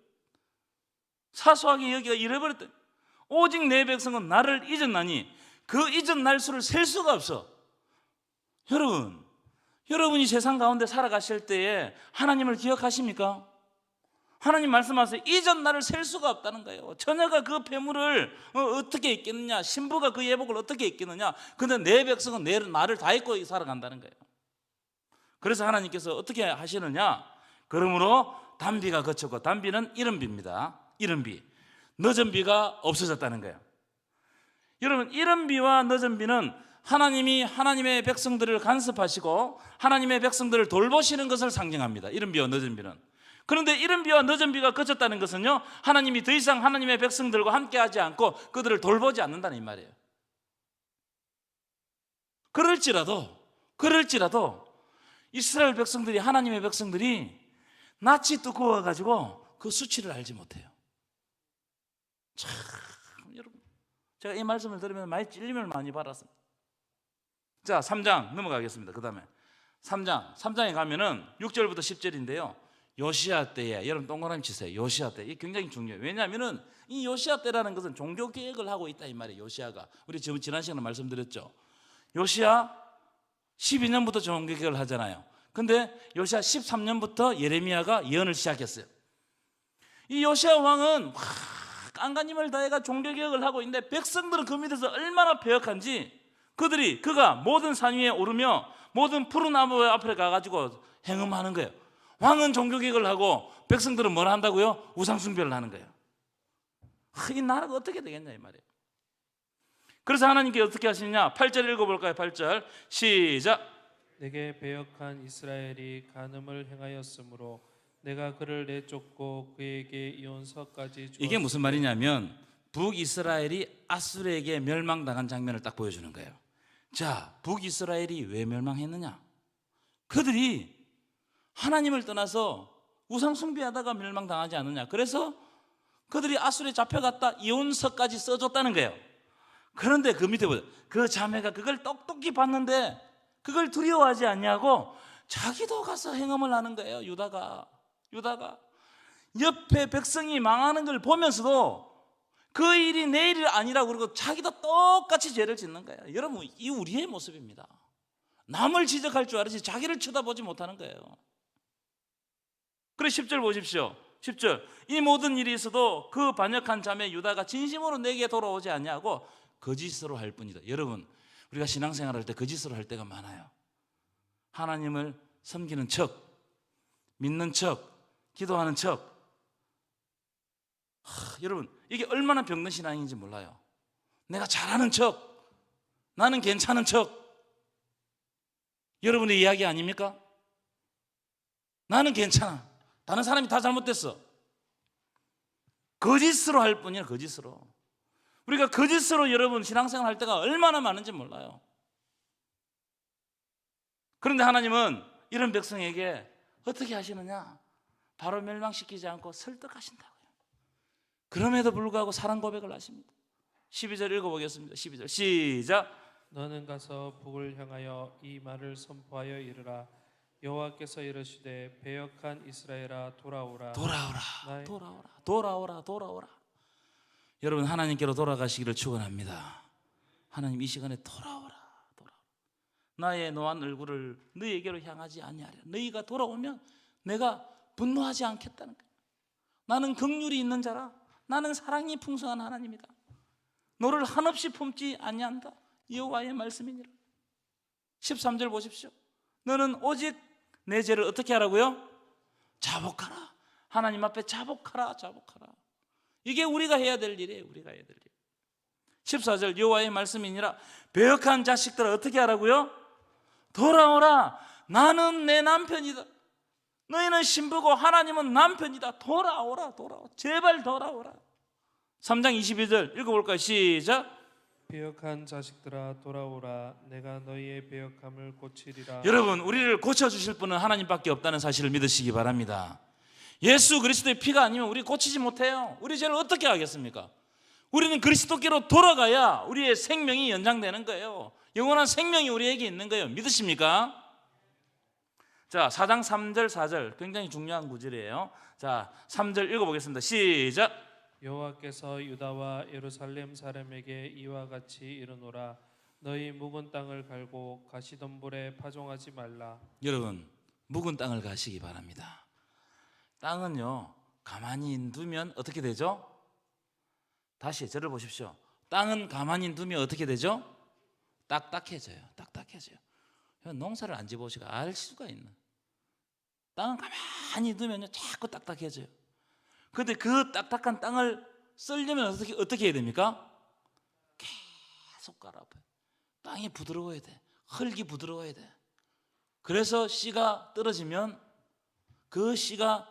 사소하게 여기가 잃어버렸다. 오직 내 백성은 나를 잊었나니 그 잊은 날수를 셀 수가 없어. 여러분이 세상 가운데 살아가실 때에 하나님을 기억하십니까? 하나님 말씀하세요. 잊은 날을 셀 수가 없다는 거예요. 처녀가 그 폐물을 어떻게 입겠느냐, 신부가 그 예복을 어떻게 입겠느냐. 근데 내 백성은 나를 다 잊고 살아간다는 거예요. 그래서 하나님께서 어떻게 하시느냐? 그러므로 단비가 거쳤고, 단비는 이른비입니다. 이른비, 늦은 비가 없어졌다는 거예요. 여러분, 이른 비와 늦은 비는 하나님이 하나님의 백성들을 간섭하시고 하나님의 백성들을 돌보시는 것을 상징합니다. 이른 비와 늦은 비는. 그런데 이른 비와 늦은 비가 그쳤다는 것은요, 하나님이 더 이상 하나님의 백성들과 함께하지 않고 그들을 돌보지 않는다는 이 말이에요. 그럴지라도 이스라엘 백성들이, 하나님의 백성들이 낯이 두꺼워가지고 그 수치를 알지 못해요. 참, 여러분, 제가 이 말씀을 들으면 많이 찔림을 많이 받았습니다. 자, 3장 넘어가겠습니다. 그 다음에 3장에 가면은 6절부터 10절인데요 요시야 때에, 여러분 동그라미 치세요. 요시야 때. 이게 굉장히 중요해요. 왜냐하면은 이 요시야 때라는 것은 종교 개혁을 하고 있다 이 말이에요. 요시야가. 우리 지난 시간에 말씀드렸죠. 요시야 12년부터 종교 개혁을 하잖아요. 근데 요시야 13년부터 예레미야가 예언을 시작했어요. 이 요시야 왕은 깐간힘을 다해가 종교 개혁을 하고 있는데 백성들은 그 밑에서 얼마나 배역한지 그가 모든 산 위에 오르며 모든 푸른 나무 앞에 가가지고 행음하는 거예요. 왕은 종교 개혁을 하고 백성들은 뭘 한다고요? 우상 숭배를 하는 거예요. 이 나라가 어떻게 되겠냐 이 말이에요. 그래서 하나님께 어떻게 하시느냐? 8절 읽어볼까요? 8절 시작. 내게 배역한 이스라엘이 간음을 행하였으므로 내가 그를 내쫓고 그에게 이혼서까지 주었으니. 이게 무슨 말이냐면 북이스라엘이 아수르에게 멸망당한 장면을 딱 보여주는 거예요. 자, 북이스라엘이 왜 멸망했느냐? 그들이 하나님을 떠나서 우상 숭배하다가 멸망당하지 않느냐? 그래서 그들이 아수르에 잡혀갔다 이혼서까지 써줬다는 거예요. 그런데 그 밑에 보세요. 그 자매가 그걸 똑똑히 봤는데 그걸 두려워하지 않냐고 자기도 가서 행음을 하는 거예요. 유다가 옆에 백성이 망하는 걸 보면서도 그 일이 내 일이 아니라고 그러고 자기도 똑같이 죄를 짓는 거예요. 여러분, 이 우리의 모습입니다. 남을 지적할 줄 알지 자기를 쳐다보지 못하는 거예요. 그래 10절 보십시오. 10절, 이 모든 일이 있어도 그 반역한 자매 유다가 진심으로 내게 돌아오지 않냐고 거짓으로 할 뿐이다. 여러분, 우리가 신앙생활할 때 거짓으로 할 때가 많아요. 하나님을 섬기는 척, 믿는 척, 기도하는 척. 여러분, 이게 얼마나 병든 신앙인지 몰라요. 내가 잘하는 척, 나는 괜찮은 척. 여러분의 이야기 아닙니까? 나는 괜찮아, 다른 사람이 다 잘못됐어. 거짓으로 할 뿐이에요. 거짓으로. 우리가 거짓으로 여러분 신앙생활 할 때가 얼마나 많은지 몰라요. 그런데 하나님은 이런 백성에게 어떻게 하시느냐? 바로 멸망시키지 않고 설득하신다고요. 그럼에도 불구하고 사랑 고백을 하십니다. 12절 읽어보겠습니다. 12절 시작. 너는 가서 북을 향하여 이 말을 선포하여 이르라. 여호와께서 이르시되 배역한 이스라엘아 돌아오라. 돌아오라, 나의- 돌아오라, 돌아오라, 돌아오라. 여러분, 하나님께로 돌아가시기를 축원합니다. 하나님 이 시간에 돌아오라, 돌아오라. 나의 노한 얼굴을 너희에게로 향하지 아니하리라. 너희가 돌아오면 내가 분노하지 않겠다는 거예요. 나는 긍휼이 있는 자라. 나는 사랑이 풍성한 하나님이다. 너를 한없이 품지 아니한다. 여호와의 말씀이니라. 13절 보십시오. 너는 오직 내 죄를 어떻게 하라고요? 자복하라. 하나님 앞에 자복하라, 자복하라. 이게 우리가 해야 될 일이에요. 우리가 해야 될 일. 14절 여호와의 말씀이니라. 배역한 자식들아 어떻게 하라고요? 돌아오라. 나는 내 남편이다. 너희는 신부고 하나님은 남편이다. 돌아오라, 돌아오라. 제발 돌아오라. 3장 22절 읽어볼까요? 시작. 배역한 자식들아 돌아오라. 내가 너희의 배역함을 고치리라. 여러분, 우리를 고쳐주실 분은 하나님밖에 없다는 사실을 믿으시기 바랍니다. 예수 그리스도의 피가 아니면 우리 고치지 못해요. 우리 죄를 어떻게 하겠습니까? 우리는 그리스도께로 돌아가야 우리의 생명이 연장되는 거예요. 영원한 생명이 우리에게 있는 거예요. 믿으십니까? 자, 4장 3절 4절 굉장히 중요한 구절이에요. 자, 3절 읽어보겠습니다. 시작. 여호와께서 유다와 예루살렘 사람에게 이와 같이 이르노라. 너희 묵은 땅을 갈고 가시덤불에 파종하지 말라. 여러분, 묵은 땅을 가시기 바랍니다. 땅은요, 가만히 두면 어떻게 되죠? 다시 저를 보십시오. 땅은 가만히 두면 어떻게 되죠? 딱딱해져요. 딱딱해져요. 농사를 안 지어보시고 알 수가 있는. 땅은 가만히 두면요, 자꾸 딱딱해져요. 그런데 그 딱딱한 땅을 썰려면 어떻게 해야 됩니까? 계속 갈아엎어요. 땅이 부드러워야 돼. 흙이 부드러워야 돼. 그래서 씨가 떨어지면 그 씨가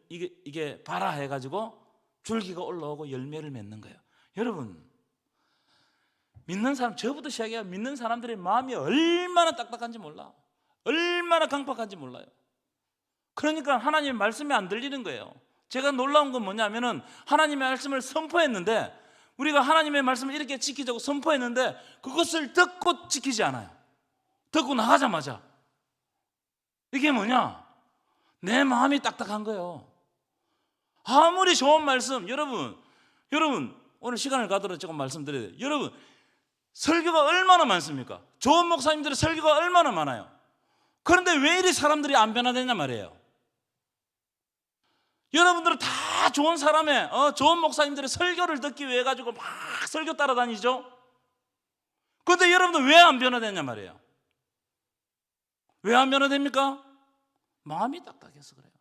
이게 발화해가지고 줄기가 올라오고 열매를 맺는 거예요. 여러분, 믿는 사람, 저부터 시작해야 믿는 사람들의 마음이 얼마나 딱딱한지 몰라. 얼마나 강팍한지 몰라요. 그러니까 하나님의 말씀이 안 들리는 거예요. 제가 놀라운 건 뭐냐면은 하나님의 말씀을 선포했는데, 우리가 하나님의 말씀을 이렇게 지키자고 선포했는데 그것을 듣고 지키지 않아요. 듣고 나가자마자 이게 뭐냐? 내 마음이 딱딱한 거예요. 아무리 좋은 말씀, 여러분 오늘 시간을 가도록 조금 말씀드려야 돼요. 여러분, 설교가 얼마나 많습니까? 좋은 목사님들의 설교가 얼마나 많아요. 그런데 왜 이리 사람들이 안 변화되냐 말이에요. 여러분들은 다 좋은 사람의 좋은 목사님들의 설교를 듣기 위해 가지고 막 설교 따라다니죠. 그런데 여러분들 왜 안 변화되냐 말이에요. 왜 안 변화됩니까? 마음이 딱딱해서 그래요.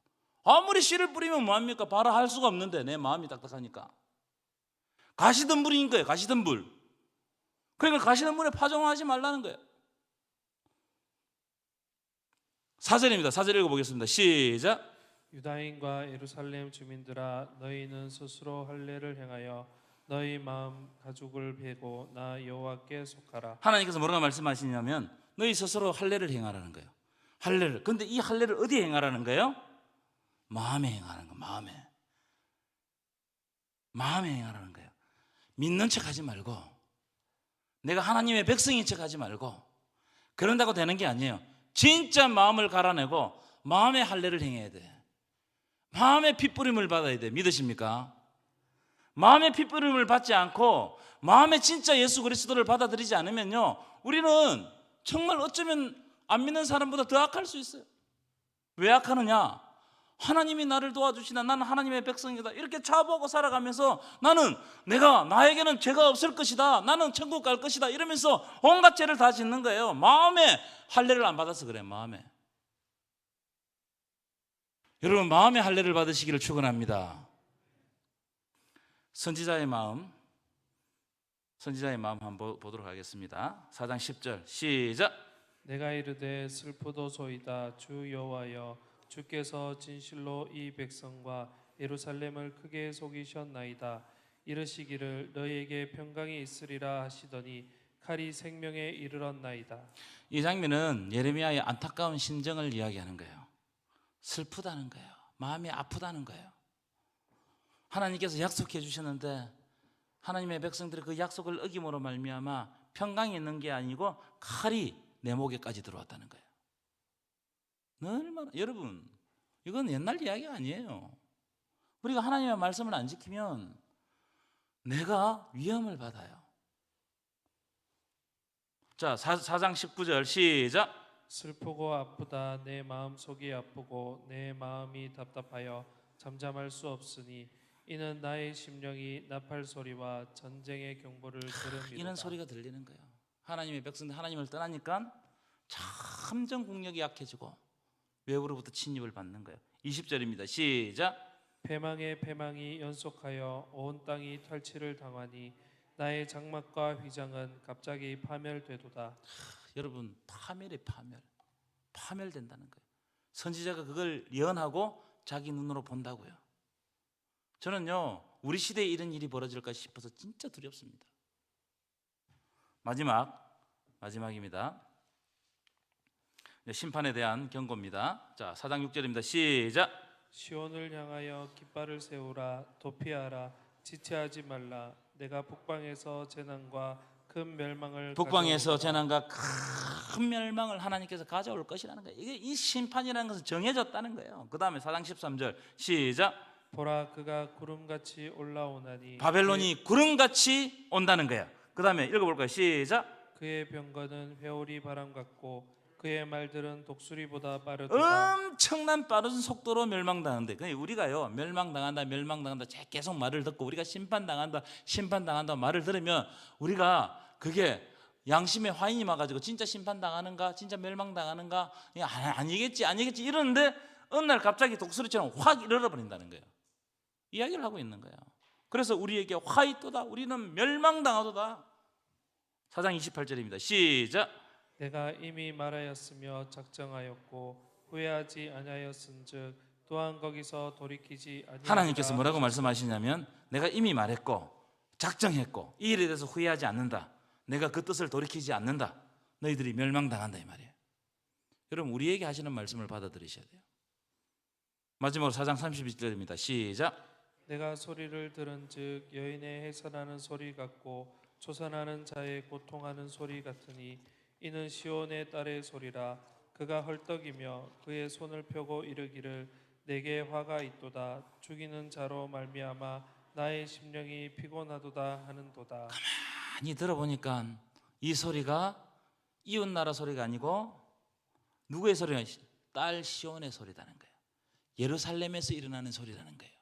아무리 씨를 뿌리면 뭐합니까? 발화할 수가 없는데 내 마음이 딱딱하니까. 가시덤불인 거예요. 가시덤불. 그러니까 가시덤불에 파종하지 말라는 거예요. 4절입니다. 4절 읽어보겠습니다. 시작. 유다인과 예루살렘 주민들아 너희는 스스로 할례를 행하여 너희 마음 가죽을 베고 나 여호와께 속하라. 하나님께서 뭐라고 말씀하시냐면 너희 스스로 할례를 행하라는 거예요. 할례를. 근데 이 할례를 어디에 행하라는 거예요? 마음에 행하라는 거예요. 마음에 행하라는 거예요. 믿는 척하지 말고, 내가 하나님의 백성인 척하지 말고, 그런다고 되는 게 아니에요. 진짜 마음을 갈아내고 마음의 할례를 행해야 돼. 마음의 핏부림을 받아야 돼. 믿으십니까? 마음의 핏부림을 받지 않고 마음에 진짜 예수 그리스도를 받아들이지 않으면요, 우리는 정말 어쩌면 안 믿는 사람보다 더 악할 수 있어요. 왜 악하느냐? 하나님이 나를 도와주시나, 나는 하나님의 백성이다, 이렇게 자부하고 살아가면서 나는 나에게는 죄가 없을 것이다, 나는 천국 갈 것이다, 이러면서 온갖 죄를 다 짓는 거예요. 마음에 할례를 안 받아서 그래. 마음에. 여러분, 마음의 할례를 받으시기를 축원합니다. 선지자의 마음 한번 보도록 하겠습니다. 4장 10절 시작. 내가 이르되 슬프도소이다 주 여호와여, 주께서 진실로 이 백성과 예루살렘을 크게 속이셨나이다. 이르시기를 너희에게 평강이 있으리라 하시더니 칼이 생명에 이르렀나이다. 이 장면은 예레미야의 안타까운 심정을 이야기하는 거예요. 슬프다는 거예요. 마음이 아프다는 거예요. 하나님께서 약속해 주셨는데 하나님의 백성들이 그 약속을 어김으로 말미암아 평강이 있는 게 아니고 칼이 내 목에까지 들어왔다는 거예요. 얼마나, 여러분, 이건 옛날 이야기 아니에요. 우리가 하나님의 말씀을 안 지키면 내가 위험을 받아요. 자, 4장 19절 시작. 슬프고 아프다 내 마음속이 아프고 내 마음이 답답하여 잠잠할 수 없으니 이는 나의 심령이 나팔 소리와 전쟁의 경보를 들음이로다. 이런 소리가 들리는 거예요. 하나님의 백성들 하나님을 떠나니까 참정 국력이 약해지고 외부로부터 침입을 받는 거예요. 20절입니다. 시작. 패망의 패망이 연속하여 온 땅이 탈취를 당하니 나의 장막과 휘장은 갑자기 파멸되도다. 여러분, 파멸된다는 거예요. 선지자가 그걸 예언하고 자기 눈으로 본다고요. 저는요, 우리 시대에 이런 일이 벌어질까 싶어서 진짜 두렵습니다. 마지막입니다. 심판에 대한 경고입니다. 자, 4장 6절입니다. 시작. 시온을 향하여 깃발을 세우라. 도피하라. 지체하지 말라. 내가 북방에서 재난과 큰 멸망을 하나님께서 가져올 것이라는 거예요. 이게 이 심판이라는 것은 정해졌다는 거예요. 그 다음에 4장 13절 시작. 보라 그가 구름같이 올라오나니 바벨론이 구름같이 온다는 거예요. 그 다음에 읽어볼까요? 시작. 그의 병거는 회오리 바람 같고 그의 말들은 독수리보다 빠르도다. 엄청난 빠른 속도로 멸망당하는데, 우리가요, 멸망당한다 계속 말을 듣고 우리가 심판당한다 말을 들으면 우리가 그게 양심에 화인이 와가지고 진짜 심판당하는가, 진짜 멸망당하는가, 아니겠지 이러는데 어느 날 갑자기 독수리처럼 확 일어나버린다는 거예요. 이야기를 하고 있는 거예요. 그래서 우리에게 화 있도다, 우리는 멸망당하도다. 4장 28절입니다. 시작. 내가 이미 말하였으며 작정하였고 후회하지 아니하였은즉 또한 거기서 돌이키지 아니하리라. 하나님께서 뭐라고 말씀하시냐면, 내가 이미 말했고 작정했고 이 일에 대해서 후회하지 않는다, 내가 그 뜻을 돌이키지 않는다, 너희들이 멸망당한다, 이 말이에요. 여러분, 우리에게 하시는 말씀을 받아들이셔야 돼요. 마지막으로 4장 32절입니다. 시작. 내가 소리를 들은즉 여인의 해산하는 소리 같고 초산하는 자의 고통하는 소리 같으니 이는 시온의 딸의 소리라. 그가 헐떡이며 그의 손을 펴고 이르기를 내게 화가 있도다. 죽이는 자로 말미암아 나의 심령이 피곤하도다 하는도다. 가만히 들어보니까 이 소리가 이웃나라 소리가 아니고 누구의 소리가? 딸 시온의 소리라는 거예요. 예루살렘에서 일어나는 소리라는 거예요.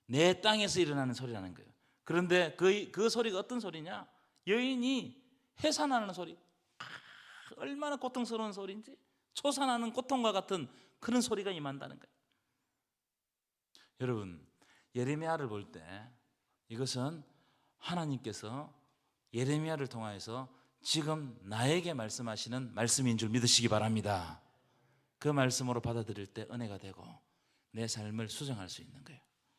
내 땅에서 일어나는 소리라는 거예요. 그런데 그 소리가 어떤 소리냐? 여인이 해산하는 소리. 얼마나 고통스러운 소리인지, 초산하는 고통과 같은 그런 소리가 임한다는 거예요. 여러분, 예레미야를 볼 때 이것은 하나님께서 예레미야를 통하여서 지금 나에게 말씀하시는 말씀인 줄 믿으시기 바랍니다. 그 말씀으로 받아들일 때 은혜가 되고 내 삶을 수정할 수 있는 거예요.